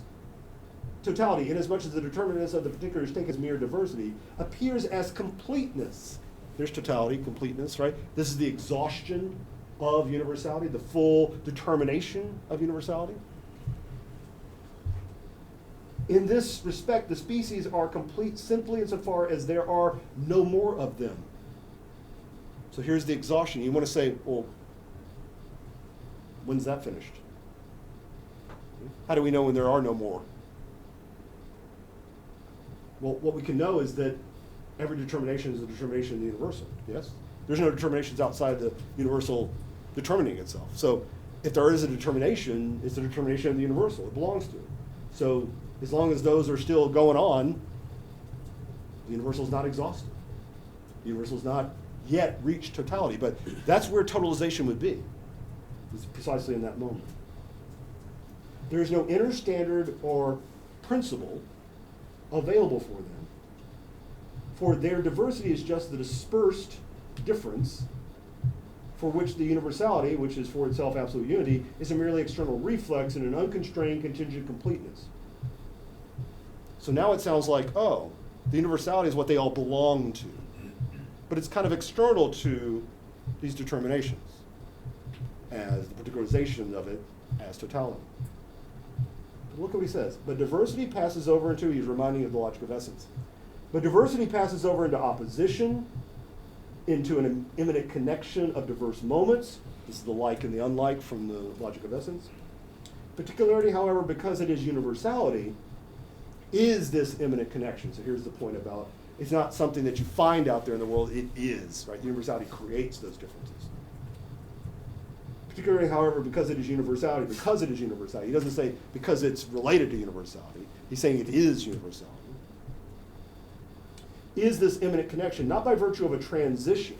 totality, inasmuch as the determinateness of the particular is taken as mere diversity, appears as completeness. There's totality, completeness, right? This is the exhaustion of universality, the full determination of universality. In this respect, the species are complete simply insofar as there are no more of them. So here's the exhaustion. You want to say, well, when's that finished? How do we know when there are no more? Well, what we can know is that every determination is a determination of the universal, yes? There's no determinations outside the universal determining itself. So if there is a determination, it's a determination of the universal. It belongs to it. So as long as those are still going on, the universal is not exhausted. The universal has not yet reached totality, but that's where totalization would be. It's precisely in that moment. There is no inner standard or principle available for them, for their diversity is just the dispersed difference for which the universality, which is for itself absolute unity, is a merely external reflex in an unconstrained contingent completeness. So now it sounds like, oh, the universality is what they all belong to, but it's kind of external to these determinations as the particularization of it as totality. Look what he says. But diversity passes over into, he's reminding of the logic of essence. But diversity passes over into opposition, into an immanent connection of diverse moments. This is the like and the unlike from the logic of essence. Particularity, however, because it is universality, is this immanent connection. So here's the point about, it's not something that you find out there in the world, it is, right? Universality creates those differences. Particularly, however, because it is universality, he doesn't say because it's related to universality. He's saying it is universality. Is this immanent connection, not by virtue of a transition,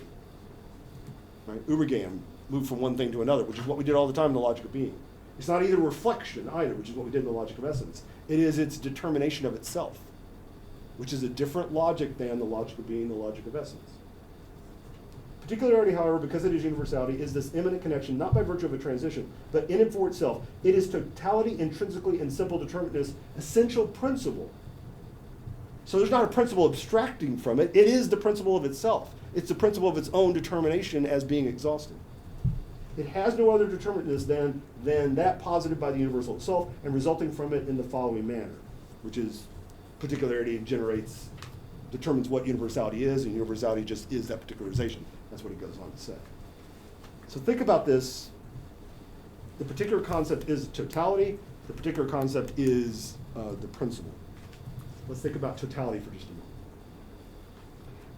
right? Übergehen, move from one thing to another, which is what we did all the time in the logic of being. It's not either reflection either, which is what we did in the logic of essence. It is its determination of itself, which is a different logic than the logic of being, the logic of essence. Particularity, however, because it is universality, is this immanent connection, not by virtue of a transition, but in and for itself. It is totality intrinsically and simple determinateness, essential principle. So there's not a principle abstracting from it. It is the principle of itself. It's the principle of its own determination as being exhausted. It has no other determinateness than that posited by the universal itself and resulting from it in the following manner, which is particularity determines what universality is, and universality just is that particularization. That's what he goes on to say. So think about this. The particular concept is totality. The particular concept is the principle. Let's think about totality for just a moment.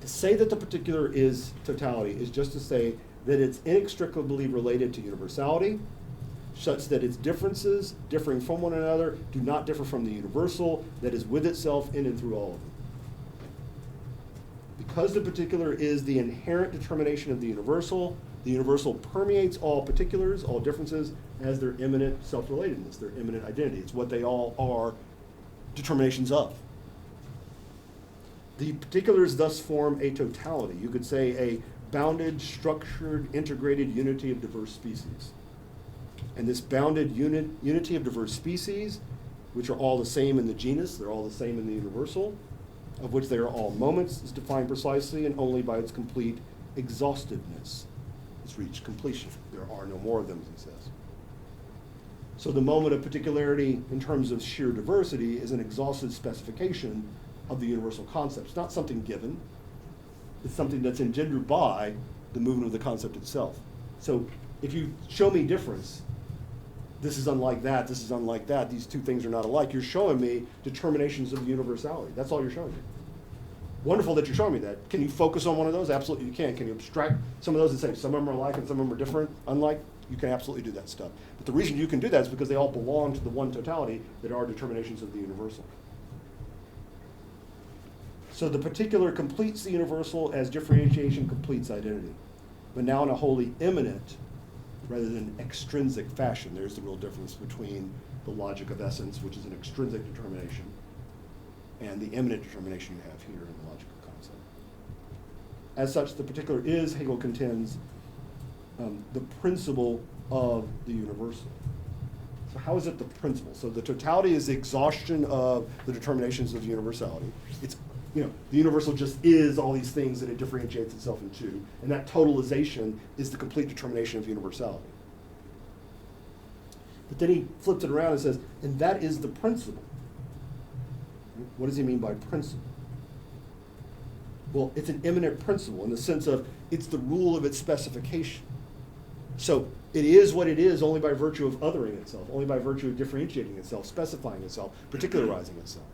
To say that the particular is totality is just to say that it's inextricably related to universality, such that its differences, differing from one another, do not differ from the universal that is with itself in and through all of them. Because the particular is the inherent determination of the universal permeates all particulars, all differences, as their immanent self-relatedness, their immanent identity. It's what they all are determinations of. The particulars thus form a totality. You could say a bounded, structured, integrated unity of diverse species. And this bounded unity of diverse species, which are all the same in the genus, they're all the same in the universal, of which they are all moments, is defined precisely and only by its complete exhaustiveness. It's reached completion. There are no more of them, as he says. So the moment of particularity in terms of sheer diversity is an exhaustive specification of the universal concept. It's not something given. It's something that's engendered by the movement of the concept itself. So if you show me difference, this is unlike that, this is unlike that, these two things are not alike, you're showing me determinations of universality. That's all you're showing me. Wonderful that you're showing me that. Can you focus on one of those? Absolutely you can. Can you abstract some of those and say some of them are alike and some of them are different, unlike? You can absolutely do that stuff. But the reason you can do that is because they all belong to the one totality that are determinations of the universal. So the particular completes the universal as differentiation completes identity, but now in a wholly immanent rather than extrinsic fashion. There's the real difference between the logic of essence, which is an extrinsic determination, and the immanent determination you have here in the logical concept. As such, the particular is, Hegel contends, the principle of the universal. So how is it the principle? So the totality is the exhaustion of the determinations of universality. It's, the universal just is all these things that it differentiates itself into, and that totalization is the complete determination of universality. But then he flips it around and says, and that is the principle. What does he mean by principle? Well, it's an immanent principle in the sense of it's the rule of its specification. So it is what it is only by virtue of othering itself, only by virtue of differentiating itself, specifying itself, particularizing itself.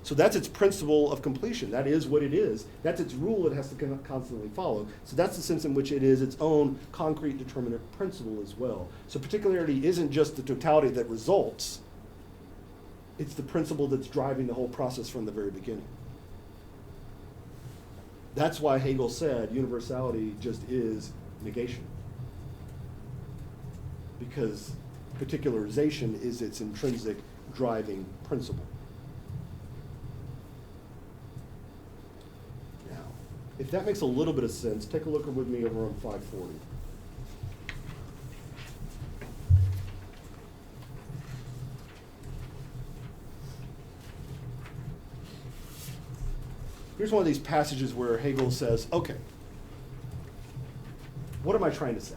So that's its principle of completion. That is what it is. That's its rule it has to constantly follow. So that's the sense in which it is its own concrete determinate principle as well. So particularity isn't just the totality that results. It's the principle that's driving the whole process from the very beginning. That's why Hegel said universality just is negation. Because particularization is its intrinsic driving principle. Now, if that makes a little bit of sense, take a look with me over on 540. Here's one of these passages where Hegel says, okay, what am I trying to say?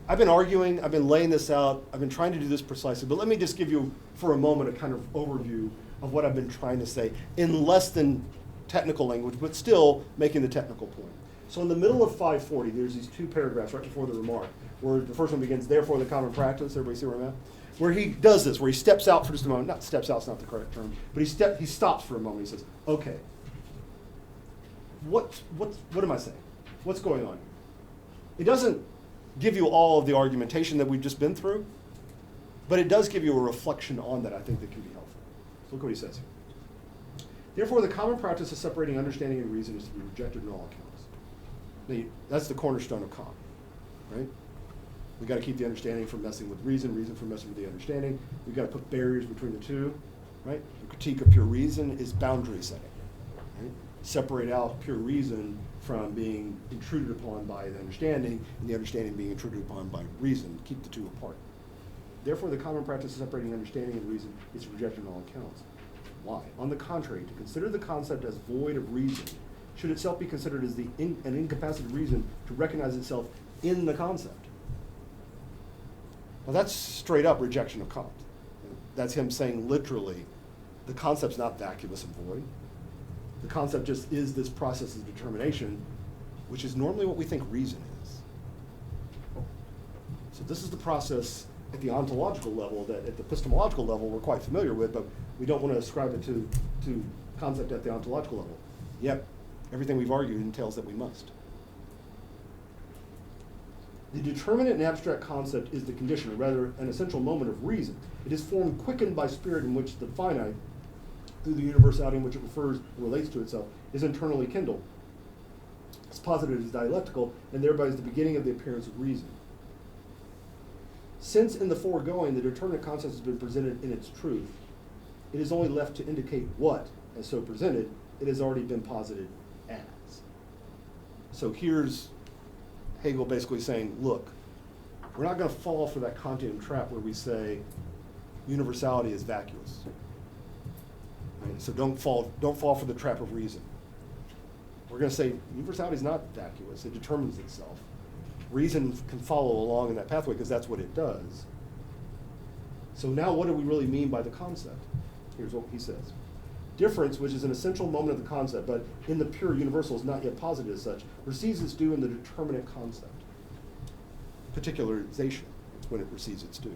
I've been arguing, I've been laying this out, I've been trying to do this precisely, but let me just give you, for a moment, a kind of overview of what I've been trying to say in less than technical language, but still making the technical point. So in the middle of 540, there's these two paragraphs right before the remark, where the first one begins, therefore the common practice, everybody see where I'm at? Where he does this, where he steps out for just a moment, not steps out, it's not the correct term, but he stops for a moment, he says, okay, what am I saying? What's going on here? It doesn't give you all of the argumentation that we've just been through, but it does give you a reflection on that I think that can be helpful. So look what he says here. Therefore, the common practice of separating understanding and reason is to be rejected in all accounts. Now, that's the cornerstone of Kant, right? We've got to keep the understanding from messing with reason, reason from messing with the understanding. We've got to put barriers between the two, right? The critique of pure reason is boundary setting, right? Separate out pure reason from being intruded upon by the understanding, and the understanding being intruded upon by reason. Keep the two apart. Therefore, the common practice of separating understanding and reason is rejected on all accounts. Why? On the contrary, to consider the concept as void of reason should itself be considered as an incapacitated reason to recognize itself in the concept. Well, that's straight up rejection of Kant. That's him saying literally, the concept's not vacuous and void. The concept just is this process of determination, which is normally what we think reason is. So this is the process at the ontological level that at the epistemological level we're quite familiar with, but we don't want to ascribe it to concept at the ontological level. Yet, everything we've argued entails that we must. The determinate and abstract concept is the condition, or rather an essential moment of reason. It is formed quickened by spirit in which the finite, through the universality in which it relates to itself, is internally kindled. It's posited as dialectical, and thereby is the beginning of the appearance of reason. Since in the foregoing the determinate concept has been presented in its truth, it is only left to indicate what, as so presented, it has already been posited as. So here's Hegel basically saying, look, we're not going to fall for that Kantian trap where we say universality is vacuous. Right? So don't fall for the trap of reason. We're going to say universality is not vacuous. It determines itself. Reason can follow along in that pathway because that's what it does. So now what do we really mean by the concept? Here's what he says. Difference, which is an essential moment of the concept, but in the pure universal is not yet posited as such, receives its due in the determinate concept. Particularization is when it receives its due.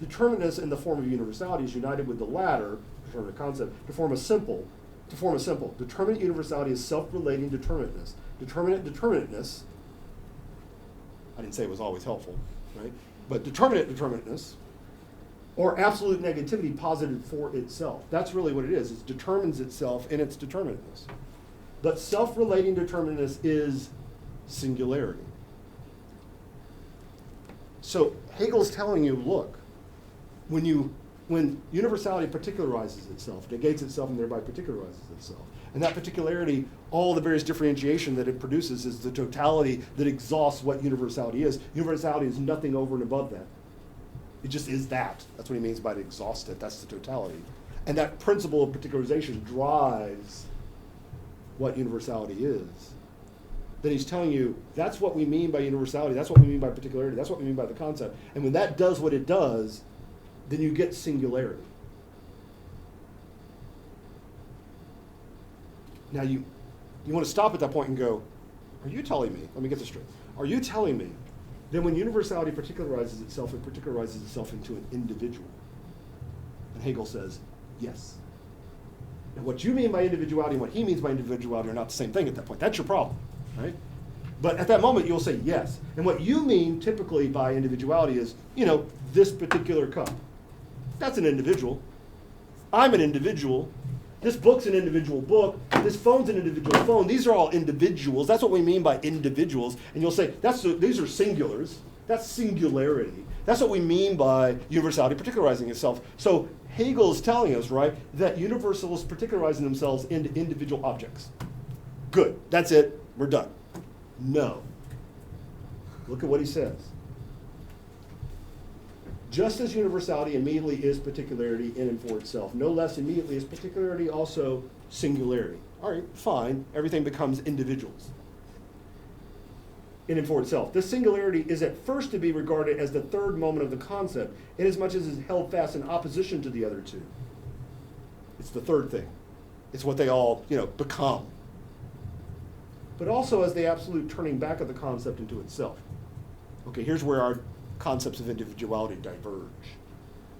Determinateness in the form of universality is united with the latter, determinate concept, to form a simple, to form a simple, determinate universality is self-relating determinateness. Determinate determinateness, I didn't say it was always helpful, right? But determinate determinateness, or absolute negativity posited for itself. That's really what it is. It determines itself in its determinateness. But self-relating determinateness is singularity. So Hegel's telling you, look, when universality particularizes itself, negates itself and thereby particularizes itself, and that particularity, all the various differentiation that it produces is the totality that exhausts what universality is. Universality is nothing over and above that. It just is that. That's what he means by the exhausted. That's the totality. And that principle of particularization drives what universality is. Then he's telling you, that's what we mean by universality, that's what we mean by particularity, that's what we mean by the concept. And when that does what it does, then you get singularity. Now you want to stop at that point and go, are you telling me, let me get this straight, are you telling me that when universality particularizes itself, it particularizes itself into an individual? And Hegel says, yes. And what you mean by individuality and what he means by individuality are not the same thing at that point. That's your problem, right? But at that moment, you'll say yes. And what you mean typically by individuality is, this particular cup. That's an individual. I'm an individual. This book's an individual book. This phone's an individual phone. These are all individuals. That's what we mean by individuals. And you'll say, these are singulars. That's singularity. That's what we mean by universality particularizing itself. So Hegel is telling us, right, that universals particularizing themselves into individual objects. Good. That's it. We're done. No. Look at what he says. Just as universality immediately is particularity in and for itself, no less immediately is particularity also singularity. All right, fine. Everything becomes individuals in and for itself. This singularity is at first to be regarded as the third moment of the concept, inasmuch as it is held fast in opposition to the other two. It's the third thing. It's what they all, become. But also as the absolute turning back of the concept into itself. Okay, here's where our concepts of individuality diverge.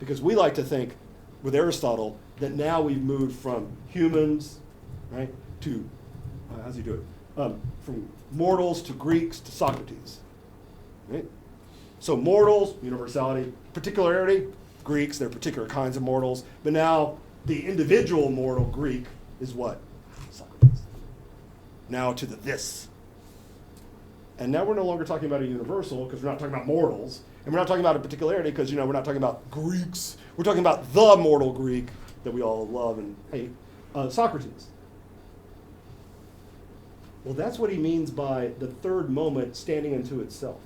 Because we like to think, with Aristotle, that now we've moved from humans, right, to, how's he do it? From mortals to Greeks to Socrates, right? So mortals, universality, particularity, Greeks, they're particular kinds of mortals, but now the individual mortal Greek is what? Socrates. Now to the this. And now we're no longer talking about a universal because we're not talking about mortals. And we're not talking about a particularity because, we're not talking about Greeks. We're talking about the mortal Greek that we all love and hate, Socrates. Well, that's what he means by the third moment standing into itself.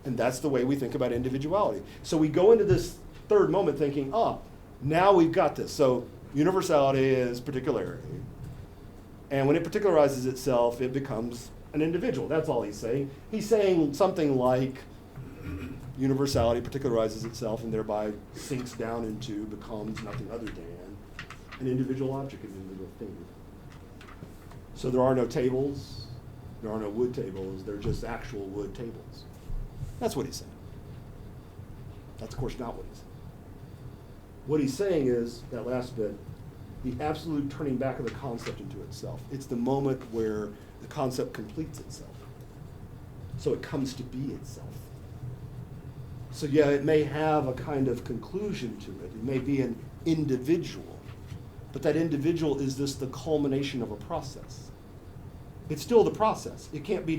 And that's the way we think about individuality. So we go into this third moment thinking, now we've got this. So universality is particularity. And when it particularizes itself, it becomes an individual. That's all he's saying. He's saying something like universality particularizes itself and thereby sinks down into, becomes nothing other than an individual object, an individual thing. So there are no tables, there are no wood tables, they're just actual wood tables. That's what he's saying. That's, of course, not what he's saying. What he's saying is, that last bit, the absolute turning back of the concept into itself. It's the moment where the concept completes itself. So it comes to be itself. So yeah, it may have a kind of conclusion to it. It may be an individual. But that individual is the culmination of a process. It's still the process. It can't be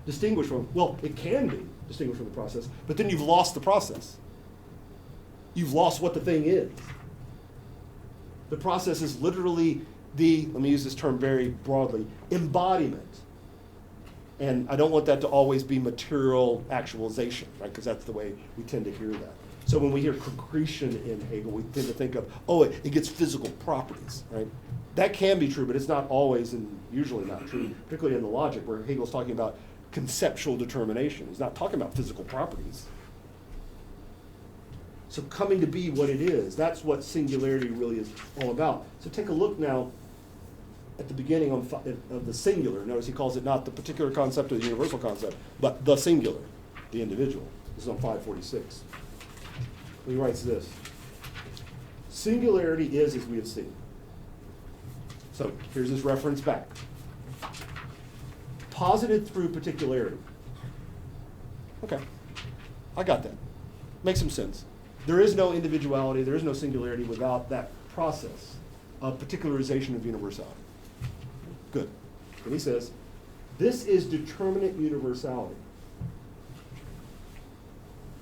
distinguished from, it can be distinguished from the process, but then you've lost the process. You've lost what the thing is. The process is literally let me use this term very broadly, embodiment. And I don't want that to always be material actualization, right? Because that's the way we tend to hear that. So when we hear concretion in Hegel, we tend to think of, it gets physical properties, right? That can be true, but it's not always and usually not true, particularly in the logic where Hegel's talking about conceptual determination. He's not talking about physical properties. So coming to be what it is, that's what singularity really is all about. So take a look now at the beginning of the singular. Notice he calls it not the particular concept or the universal concept, but the singular, the individual. This is on 546. He writes this: singularity is as we have seen. So here's this reference back. Posited through particularity. Okay, I got that. Makes some sense. There is no individuality, there is no singularity without that process of particularization of universality. Good. And he says, this is determinate universality.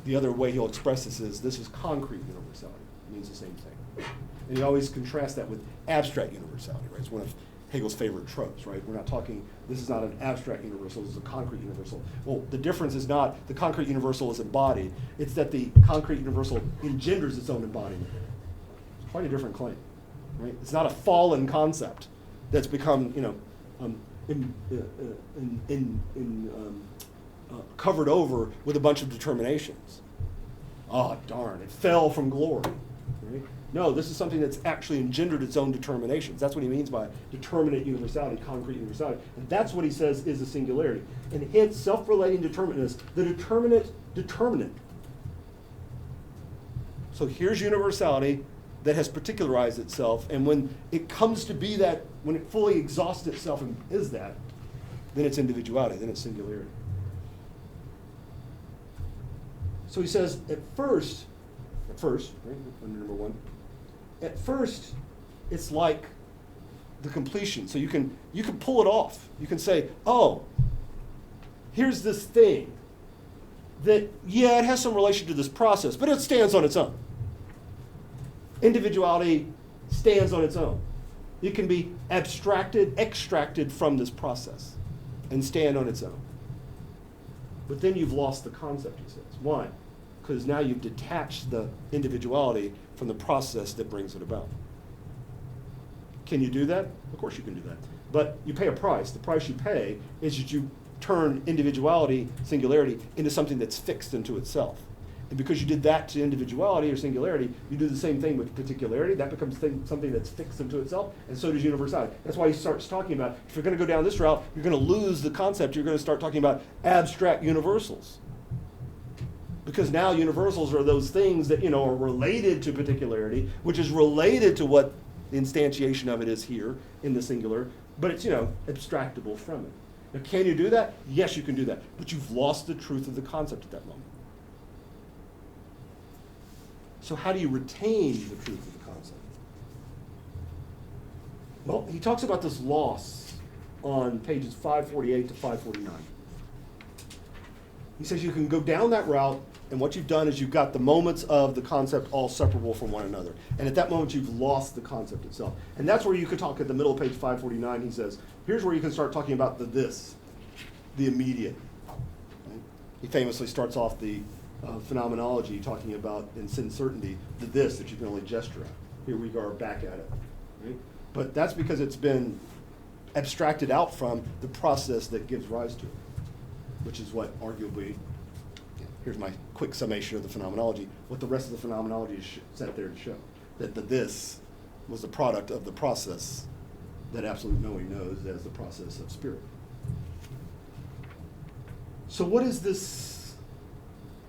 The other way he'll express this is concrete universality. It means the same thing. And he always contrasts that with abstract universality, right? It's one of Hegel's favorite tropes, right? We're not talking, this is not an abstract universal, this is a concrete universal. Well, the difference is not the concrete universal is embodied, it's that the concrete universal engenders its own embodiment. It's quite a different claim, right? It's not a fallen concept that's become, covered over with a bunch of determinations. Oh, darn, it fell from glory, right? No, this is something that's actually engendered its own determinations. That's what he means by determinate universality, concrete universality. And that's what he says is a singularity. And hence, self-relating determinateness, the determinate. So here's universality that has particularized itself, and when it comes to be that, when it fully exhausts itself and is that, then it's individuality, then it's singularity. So he says, at first, right, under number one, at first, it's like the completion. So you can pull it off. You can say, oh, here's this thing that, yeah, it has some relation to this process, but it stands on its own. Individuality stands on its own. It can be extracted from this process and stand on its own. But then you've lost the concept, he says. Why? Because now you've detached the individuality from the process that brings it about. Can you do that? Of course you can do that. But you pay a price. The price you pay is that you turn individuality, singularity, into something that's fixed into itself. And because you did that to individuality or singularity, you do the same thing with particularity. That becomes something that's fixed into itself, and so does universality. That's why he starts talking about, if you're going to go down this route, you're going to lose the concept. You're going to start talking about abstract universals. Because now universals are those things that, are related to particularity, which is related to what the instantiation of it is here in the singular, but it's, abstractable from it. Now, can you do that? Yes, you can do that. But you've lost the truth of the concept at that moment. So how do you retain the truth of the concept? Well, he talks about this loss on pages 548 to 549. He says you can go down that route, and what you've done is you've got the moments of the concept all separable from one another. And at that moment, you've lost the concept itself. And that's where you could talk at the middle of page 549. He says, here's where you can start talking about the immediate. Right? He famously starts off the phenomenology talking about in sin certainty, the this that you can only gesture at. Here we are back at it. Right? But that's because it's been abstracted out from the process that gives rise to it, which is what arguably, here's my quick summation of the phenomenology, what the rest of the phenomenology is set there to show, that the this was the product of the process that absolute knowing knows as the process of spirit. So what is this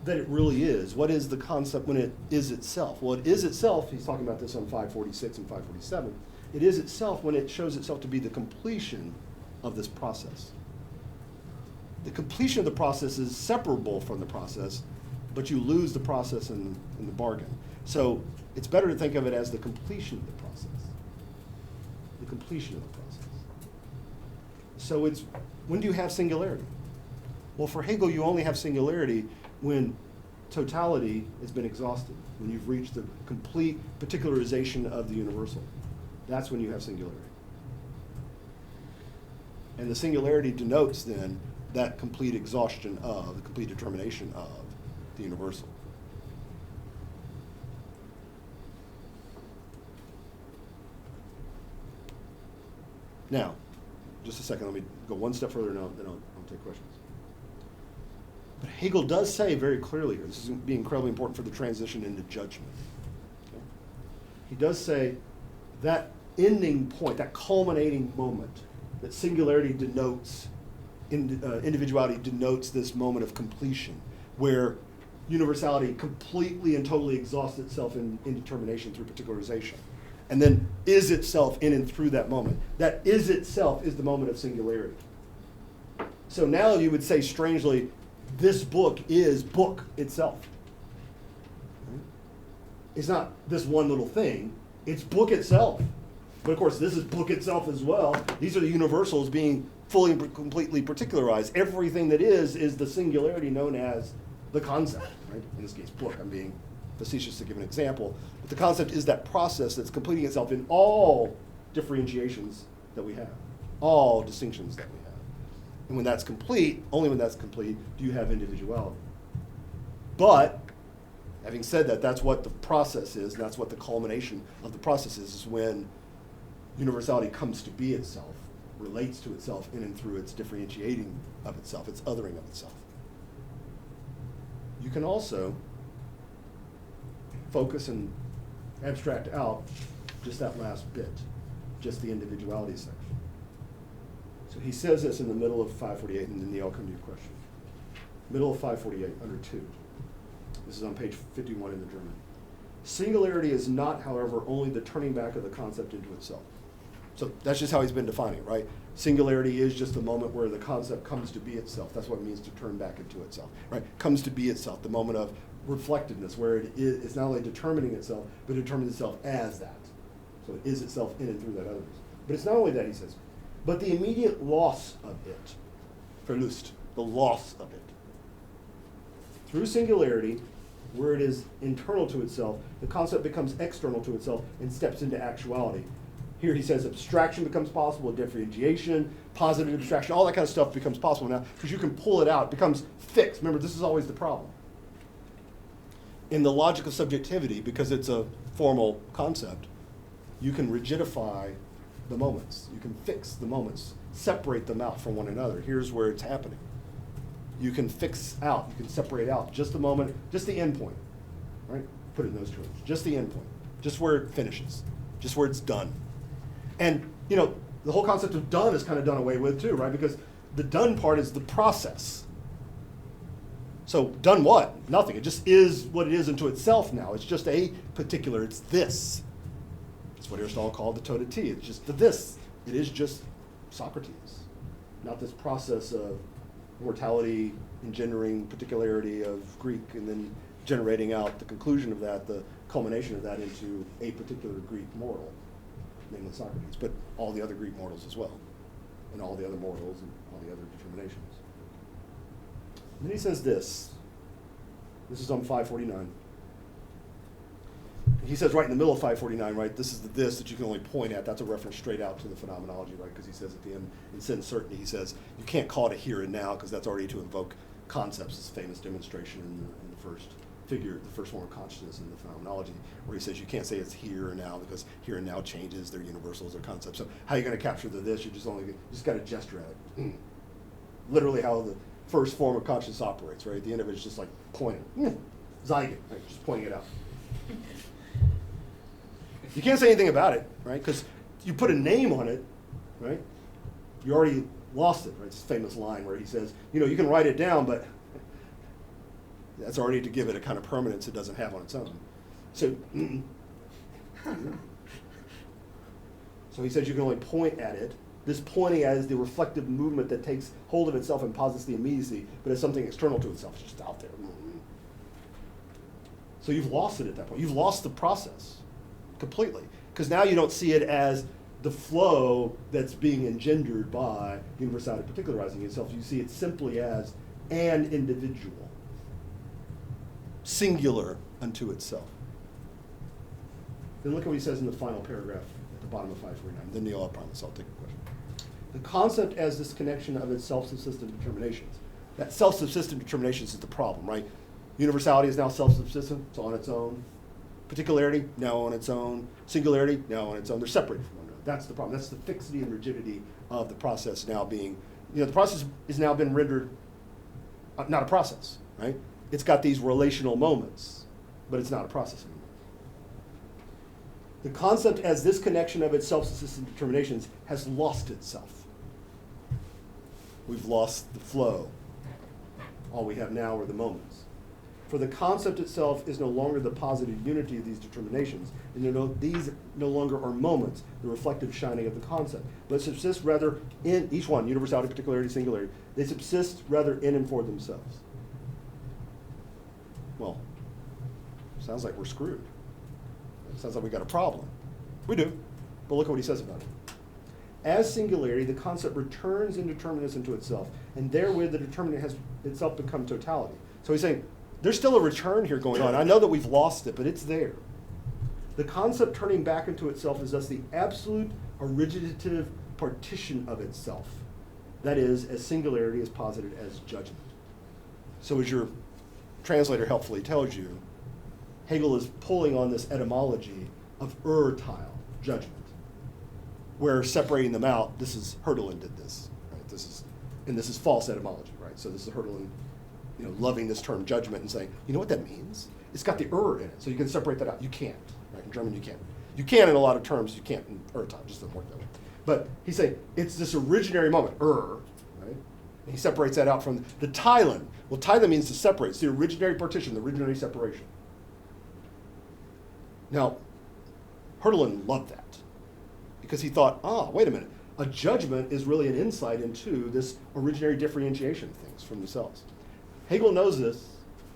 that it really is? What is the concept when it is itself? Well, it is itself, he's talking about this on 546 and 547, it is itself when it shows itself to be the completion of this process. The completion of the process is separable from the process, but you lose the process in the bargain. So it's better to think of it as the completion of the process. The completion of the process. So it's, when do you have singularity? Well, for Hegel, you only have singularity when totality has been exhausted, when you've reached the complete particularization of the universal. That's when you have singularity. And the singularity denotes then that complete exhaustion of, the complete determination of the universal. Now, just a second, let me go one step further and then I'll take questions. But Hegel does say very clearly here, this is going to be incredibly important for the transition into judgment. Okay? He does say that ending point, that culminating moment, that singularity denotes, individuality denotes this moment of completion, where universality completely and totally exhausts itself in determination through particularization. and then is itself in and through that moment. That is itself is the moment of singularity. So now you would say strangely, this book is book itself. It's not this one little thing, it's book itself. But of course, this is book itself as well. These are the universals being fully and completely particularized. Everything that is the singularity known as the concept, right? In this case, book. I'm being facetious to give an example. But the concept is that process that's completing itself in all differentiations that we have, all distinctions that we have. And when that's complete, only when that's complete, do you have individuality. But, having said that, that's what the process is, and that's what the culmination of the process is when universality comes to be itself, relates to itself in and through its differentiating of itself, its othering of itself. You can also focus and abstract out just that last bit, just the individuality section. So he says this in the middle of 548, and then I'll come to your question. Middle of 548, under 2. This is on page 51 in the German. Singularity is not, however, only the turning back of the concept into itself. So that's just how he's been defining it, right? Singularity is just the moment where the concept comes to be itself. That's what it means to turn back into itself, right? Comes to be itself, the moment of reflectiveness, where it's not only determining itself, but it determines itself as that. So it is itself in and through that otherness. But it's not only that, he says, but the immediate loss of it, Verlust, the loss of it. Through singularity, where it is internal to itself, the concept becomes external to itself and steps into actuality. Here he says abstraction becomes possible, differentiation, positive abstraction, all that kind of stuff becomes possible now because you can pull it out. It becomes fixed. Remember, this is always the problem. In the logic of subjectivity, because it's a formal concept, you can rigidify the moments. You can fix the moments, separate them out from one another. Here's where it's happening. You can fix out, you can separate out just the moment, just the end point, right? Put it in those terms, just the end point, just where it finishes, just where it's done. And, the whole concept of done is kind of done away with too, right? Because the done part is the process. So done what? Nothing. It just is what it is unto itself now. It's just a particular, it's this. It's what Aristotle called the tota ti. It's just the this. It is just Socrates, not this process of mortality engendering particularity of Greek and then generating out the conclusion of that, the culmination of that into a particular Greek mortal, namely Socrates, but all the other Greek mortals as well, and all the other mortals and all the other determinations. And then he says this is on 549. He says right in the middle of 549, right, this is the this that you can only point at. That's a reference straight out to the phenomenology, right, because he says at the end, in sense certainty, he says, you can't call it a here and now because that's already to invoke concepts, this famous demonstration in the first figure, the first form of consciousness in the phenomenology, where he says you can't say it's here and now because here and now changes, they're universals, they're concepts. So how are you going to capture the this? You just got to gesture at it. Literally how the first form of consciousness operates, right? At the end of it is just like pointing. Zygote, right? Just pointing it out. You can't say anything about it, right? Because you put a name on it, right? You already lost it, right? It's a famous line where he says, you can write it down, but that's already to give it a kind of permanence it doesn't have on its own. So, so he says you can only point at it. This pointing at is the reflective movement that takes hold of itself and posits the immediacy, but it's something external to itself. It's just out there. So you've lost it at that point. You've lost the process completely, because now you don't see it as the flow that's being engendered by universality particularizing itself. You see it simply as an individual, singular unto itself. Then look at what he says in the final paragraph at the bottom of 549. Then Neil, I promise I'll take a question. The concept as this connection of its self-subsistent determinations. That self-subsistent determinations is the problem, right? Universality is now self-subsistent, it's on its own. Particularity, now on its own. Singularity, now on its own. They're separated from one another. That's the problem. That's the fixity and rigidity of the process now being, the process has now been rendered not a process, right? It's got these relational moments, but it's not a process anymore. The concept as this connection of its self-subsistent determinations has lost itself. We've lost the flow. All we have now are the moments. For the concept itself is no longer the positive unity of these determinations, and these no longer are moments, the reflective shining of the concept, but subsist rather in each one, universality, particularity, singularity, they subsist rather in and for themselves. Well, sounds like we're screwed. It sounds like we got a problem. We do, but look at what he says about it. As singularity, the concept returns indeterminateness into itself, and therewith the determinate has itself become totality. So he's saying, there's still a return here going on. I know that we've lost it, but it's there. The concept turning back into itself is thus the absolute originative partition of itself. That is, as singularity is posited as judgment. So as your translator helpfully tells you, Hegel is pulling on this etymology of Urteil, judgment, where separating them out, this is Hölderlin did this, right? This is false etymology, right? So this is Hölderlin, loving this term judgment and saying, you know what that means? It's got the in it, so you can separate that out. You can't, right? In German, you can't. You can in a lot of terms, you can't in Urteil, just doesn't work that way. But he's saying it's this originary moment, right? And he separates that out from the Teilen. Well, Teilen means to separate. It's the originary partition, the originary separation. Now, Hölderlin loved that because he thought, wait a minute, a judgment is really an insight into this originary differentiation of things from themselves. Hegel knows this.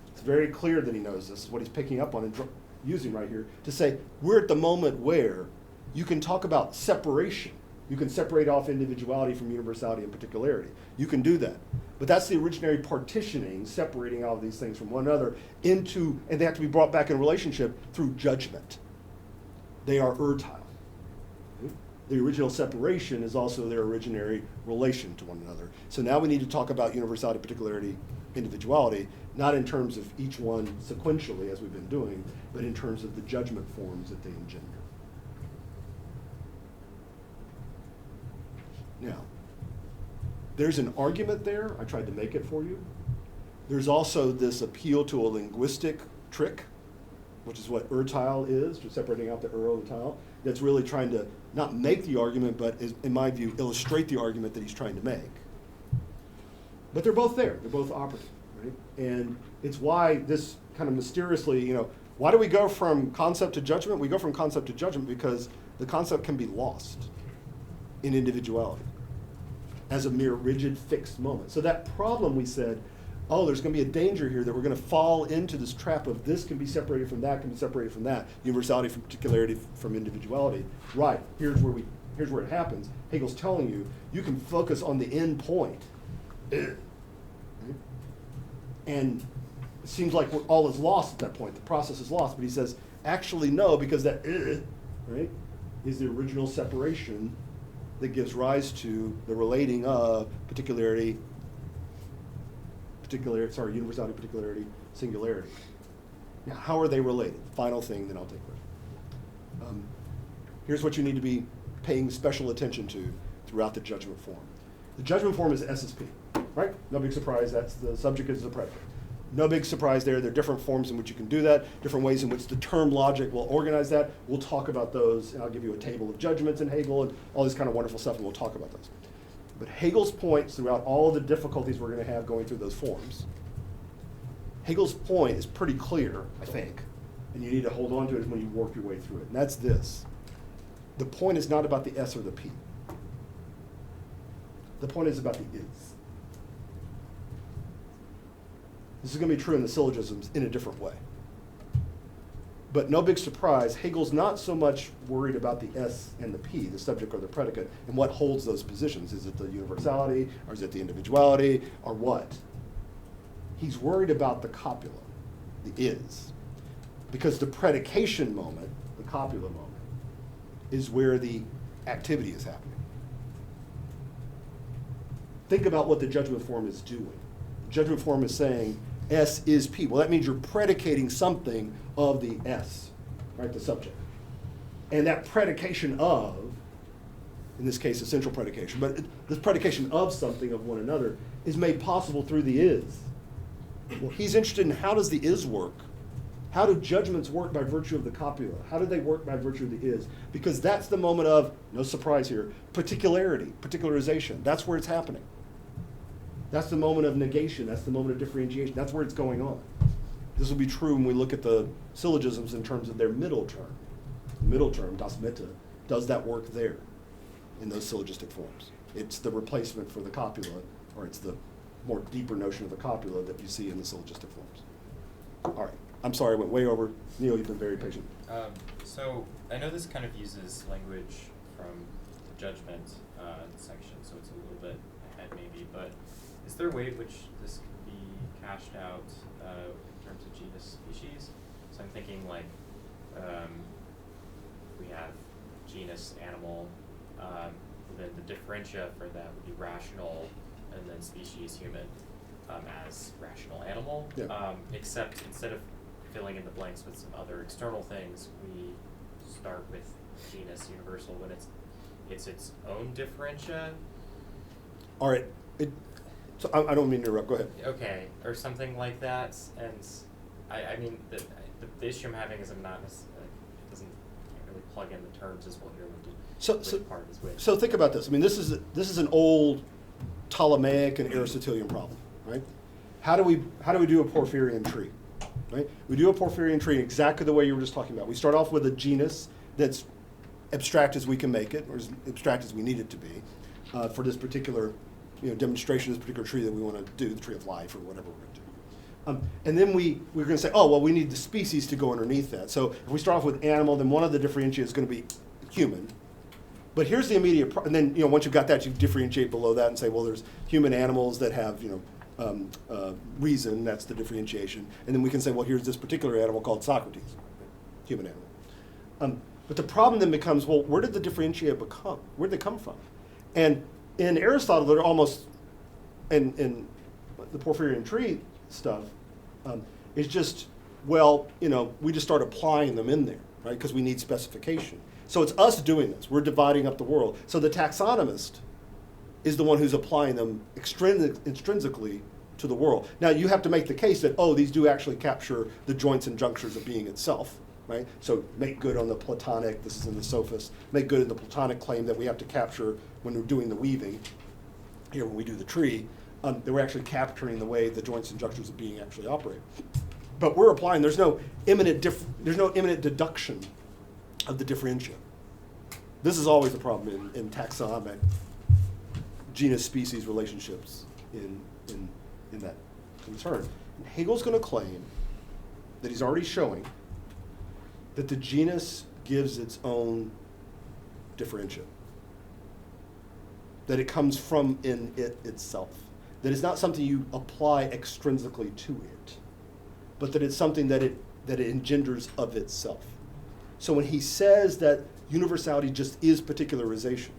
It's very clear that he knows this, is what he's picking up on and using right here to say we're at the moment where you can talk about separation. You can separate off individuality from universality and particularity. You can do that. But that's the originary partitioning, separating all of these things from one another into, and they have to be brought back in relationship through judgment. They are Urteil. The original separation is also their originary relation to one another. So now we need to talk about universality, particularity, individuality, not in terms of each one sequentially as we've been doing, but in terms of the judgment forms that they engender. Now, there's an argument there. I tried to make it for you. There's also this appeal to a linguistic trick, which is what Urteil is, just separating out the and Teil, that's really trying to not make the argument, but is, in my view, illustrate the argument that he's trying to make. But they're both there. They're both operative, right? And it's why this kind of mysteriously, why do we go from concept to judgment? We go from concept to judgment because the concept can be lost in individuality as a mere rigid, fixed moment. So that problem we said, there's going to be a danger here that we're going to fall into this trap of this can be separated from that, can be separated from that, universality from particularity from individuality. Right, here's where it happens. Hegel's telling you, you can focus on the end point. And it seems like all is lost at that point. The process is lost, but he says, actually no, because that right, is the original separation that gives rise to the relating of universality, particularity, singularity. Now, how are they related? Final thing, then I'll take questions. Here's what you need to be paying special attention to throughout the judgment form. The judgment form is SSP, right? No big surprise, that's the subject is the predicate. No big surprise there. There are different forms in which you can do that, different ways in which the term logic will organize that. We'll talk about those, and I'll give you a table of judgments in Hegel and all this kind of wonderful stuff, and we'll talk about those. But Hegel's points throughout all of the difficulties we're going to have going through those forms, Hegel's point is pretty clear, I think, and you need to hold on to it when you work your way through it, and that's this. The point is not about the S or the P. The point is about the is. This is going to be true in the syllogisms in a different way. But no big surprise, Hegel's not so much worried about the S and the P, the subject or the predicate, and what holds those positions. Is it the universality, or is it the individuality, or what? He's worried about the copula, the is. Because the predication moment, the copula moment, is where the activity is happening. Think about what the judgment form is doing. The judgment form is saying, S is P. Well, that means you're predicating something of the S, right, the subject. And that predication of, in this case, essential predication, but this predication of something of one another is made possible through the is. Well, he's interested in how does the is work? How do judgments work by virtue of the copula? How do they work by virtue of the is? Because that's the moment of, no surprise here, particularity, particularization. That's where it's happening. That's the moment of negation. That's the moment of differentiation. That's where it's going on. This will be true when we look at the syllogisms in terms of their middle term. The middle term, das Mitte, does that work there in those syllogistic forms. It's the replacement for the copula, or it's the more deeper notion of the copula that you see in the syllogistic forms. All right, I'm sorry I went way over. Neil, you've been very patient. So I know this kind of uses language from the judgment section, so it's a little bit ahead maybe, but is there a way in which this can be cashed out in terms of genus species? So I'm thinking like we have genus animal, then the differentia for that would be rational, and then species human as rational animal, Yeah. except instead of filling in the blanks with some other external things, we start with genus universal when it's its own differentia. All right, so I don't mean to interrupt, go ahead. Okay, or something like that. And I mean, the issue I'm having is I'm not necessarily, it doesn't can't really plug in the terms as well here. Which part is which. So think about this. I mean, this is an old Ptolemaic and Aristotelian problem, right? How do we do a Porphyrian tree, right? We do a Porphyrian tree exactly the way you were just talking about. We start off with a genus that's abstract as we can make it, or as abstract as we need it to be, for this particular, demonstration of this particular tree that we want to do, the tree of life or whatever we're going to do. And then we're going to say, oh, well, we need the species to go underneath that. So if we start off with animal, then one of the differentiates is going to be human. But here's the immediate, and then once you've got that, you differentiate below that and say, well, there's human animals that have reason. That's the differentiation, and then we can say, well, here's this particular animal called Socrates, human animal. But the problem then becomes, well, where did the differentiate become? Where did they come from? And in Aristotle, they're almost, in the Porphyrian tree stuff, it's just, well, we just start applying them in there, right? Because we need specification. So it's us doing this. We're dividing up the world. So the taxonomist is the one who's applying them intrinsically to the world. Now you have to make the case that, these do actually capture the joints and junctures of being itself, right? So make good on the Platonic, this is in the Sophist, make good in the Platonic claim that we have to capture when we're doing the weaving, here when we do the tree, that we're actually capturing the way the joints and junctures of being actually operate. But we're applying, there's no imminent deduction of the differentia. This is always the problem in taxonomic genus-species relationships in that concern. And Hegel's going to claim that he's already showing that the genus gives its own differentia, that it comes from in it itself, that it's not something you apply extrinsically to it, but that it's something that it engenders of itself. So when he says that universality just is particularization,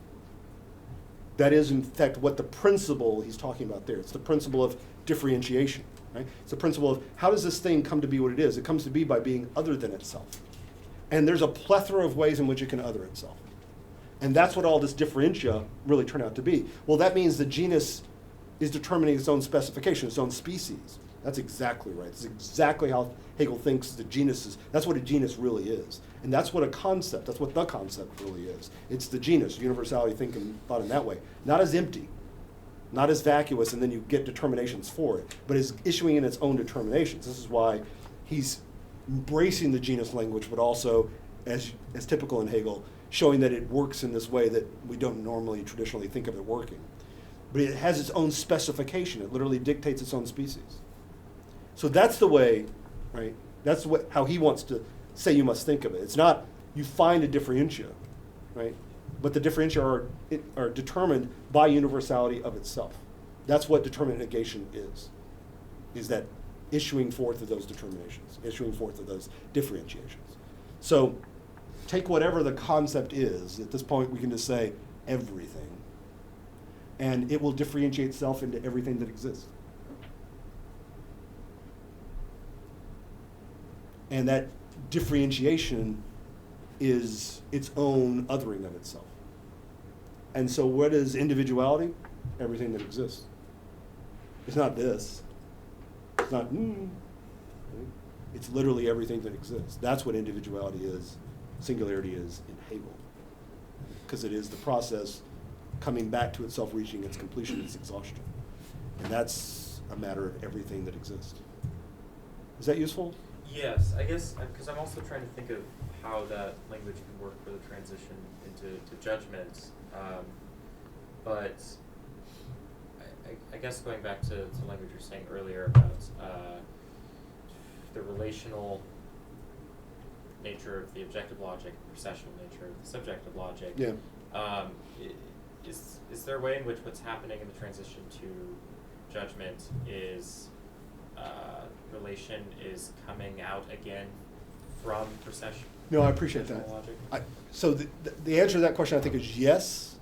that is in fact what the principle he's talking about there. It's the principle of differentiation, right? It's the principle of how does this thing come to be what it is? It comes to be by being other than itself. And there's a plethora of ways in which it can other itself. And that's what all this differentia really turn out to be. Well, that means the genus is determining its own specification, its own species. That's exactly right. It's exactly how Hegel thinks the genus is. That's what a genus really is. And that's what that's what the concept really is. It's the genus, universality thinking thought in that way. Not as empty, not as vacuous, and then you get determinations for it, but is issuing in its own determinations. This is why he's embracing the genus language, but also, as typical in Hegel, showing that it works in this way that we don't normally traditionally think of it working. But it has its own specification. It literally dictates its own species. So that's the way, right? That's how he wants to say you must think of it. It's not you find a differentia, right? But the differentia are determined by universality of itself. That's what determinate negation is that issuing forth of those determinations, issuing forth of those differentiations. So take whatever the concept is. At this point, we can just say everything. And it will differentiate itself into everything that exists. And that differentiation is its own othering of itself. And so what is individuality? Everything that exists. It's not this. It's not, It's literally everything that exists. That's what individuality is, singularity is in Hegel. Because it is the process coming back to itself, reaching its completion, its exhaustion. And that's a matter of everything that exists. Is that useful? Yes, I guess, because I'm also trying to think of how that language can work for the transition into judgment. But I guess going back to language you were saying earlier about the relational nature of the objective logic, processional nature of the subjective logic. Yeah. Is there a way in which what's happening in the transition to judgment is relation is coming out again from procession? No, I appreciate that. Logic? So the answer to that question, I think, is yes.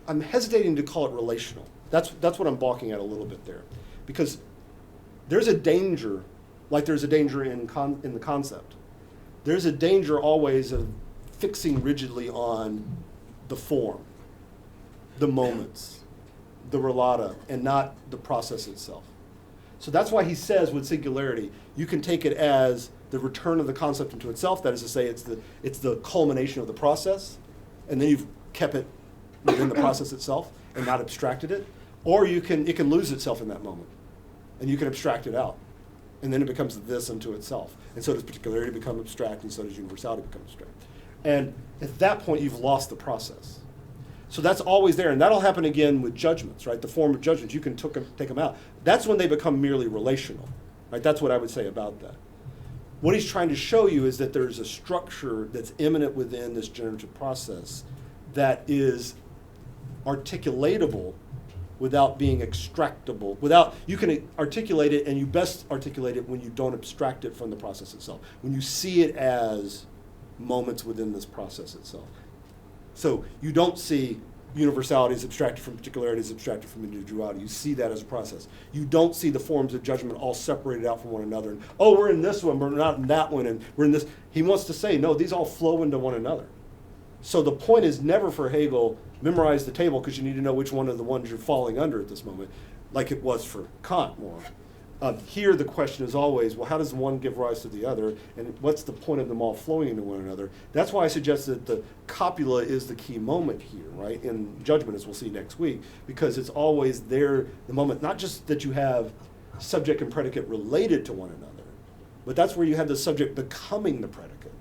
I'm hesitating to call it relational. That's what I'm balking at a little bit there, because there's a danger, like there's a danger in the concept. There's a danger always of fixing rigidly on the form, the moments, the relata, and not the process itself. So that's why he says with singularity, you can take it as the return of the concept into itself. That is to say, it's the culmination of the process, and then you've kept it within the process itself and not abstracted it. Or it can lose itself in that moment, and you can abstract it out, and then it becomes this unto itself. And so does particularity become abstract, and so does universality become abstract. And at that point, you've lost the process. So that's always there, and that'll happen again with judgments, right? The form of judgments, you can take them out. That's when they become merely relational, right? That's what I would say about that. What he's trying to show you is that there's a structure that's immanent within this generative process that is articulatable without being extractable. You can articulate it, and you best articulate it when you don't abstract it from the process itself, when you see it as moments within this process itself. So you don't see universality as abstracted from particularity as abstracted from individuality. You see that as a process. You don't see the forms of judgment all separated out from one another. And, oh, we're in this one, but we're not in that one, and we're in this. He wants to say, no, these all flow into one another. So the point is never for Hegel, memorize the table because you need to know which one of the ones you're falling under at this moment, like it was for Kant more. Here the question is always, well, how does one give rise to the other, and what's the point of them all flowing into one another? That's why I suggest that the copula is the key moment here, right, in judgment, as we'll see next week, because it's always there, the moment, not just that you have subject and predicate related to one another, but that's where you have the subject becoming the predicate,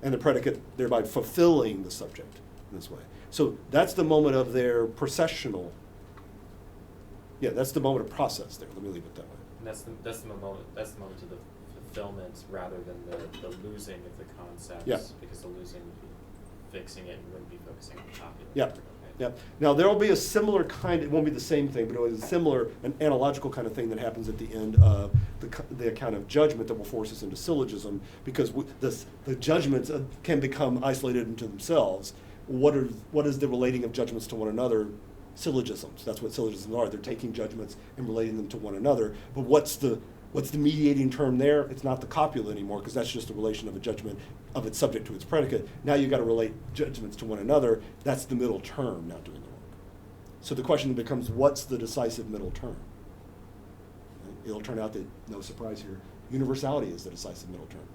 and the predicate thereby fulfilling the subject in this way. So that's the moment of their processional, that's the moment of process there, let me leave it that way. And that's the moment of the fulfillment rather than the losing of the concepts. Yeah. Because the losing would be fixing it and wouldn't be focusing on the copula. Yeah. Yeah. Now there will be a similar kind. It won't be the same thing, but it was a similar, an analogical kind of thing that happens at the end of the account of judgment that will force us into syllogism, because the judgments can become isolated into themselves. What is the relating of judgments to one another? Syllogisms. That's what syllogisms are. They're taking judgments and relating them to one another. But what's the mediating term there? It's not the copula anymore, because that's just a relation of a judgment of its subject to its predicate. Now you've got to relate judgments to one another. That's the middle term now doing the work. So the question becomes, what's the decisive middle term? It'll turn out that, no surprise here, universality is the decisive middle term.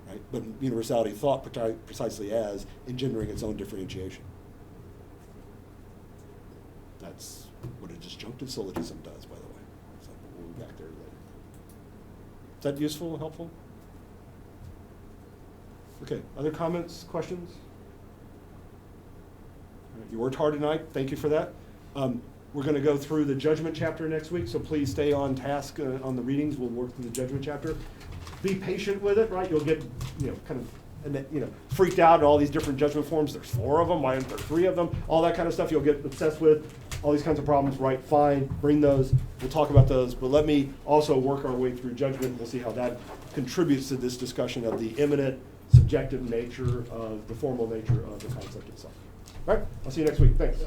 Right? But universality thought precisely as engendering its own differentiation. That's what a disjunctive syllogism does, by the way. So we'll be back there later. Is that useful, helpful? Okay, other comments, questions? All right, you worked hard tonight. Thank you for that. We're going to go through the judgment chapter next week, so please stay on task on the readings. We'll work through the judgment chapter. Be patient with it, right? You'll get, kind of, freaked out at all these different judgment forms. There's 4 of them. Why aren't there 3 of them? All that kind of stuff you'll get obsessed with. All these kinds of problems, right? Fine, bring those. We'll talk about those. But let me also work our way through judgment. We'll see how that contributes to this discussion of the immanent, subjective nature of the formal nature of the concept itself. All right? I'll see you next week. Thanks.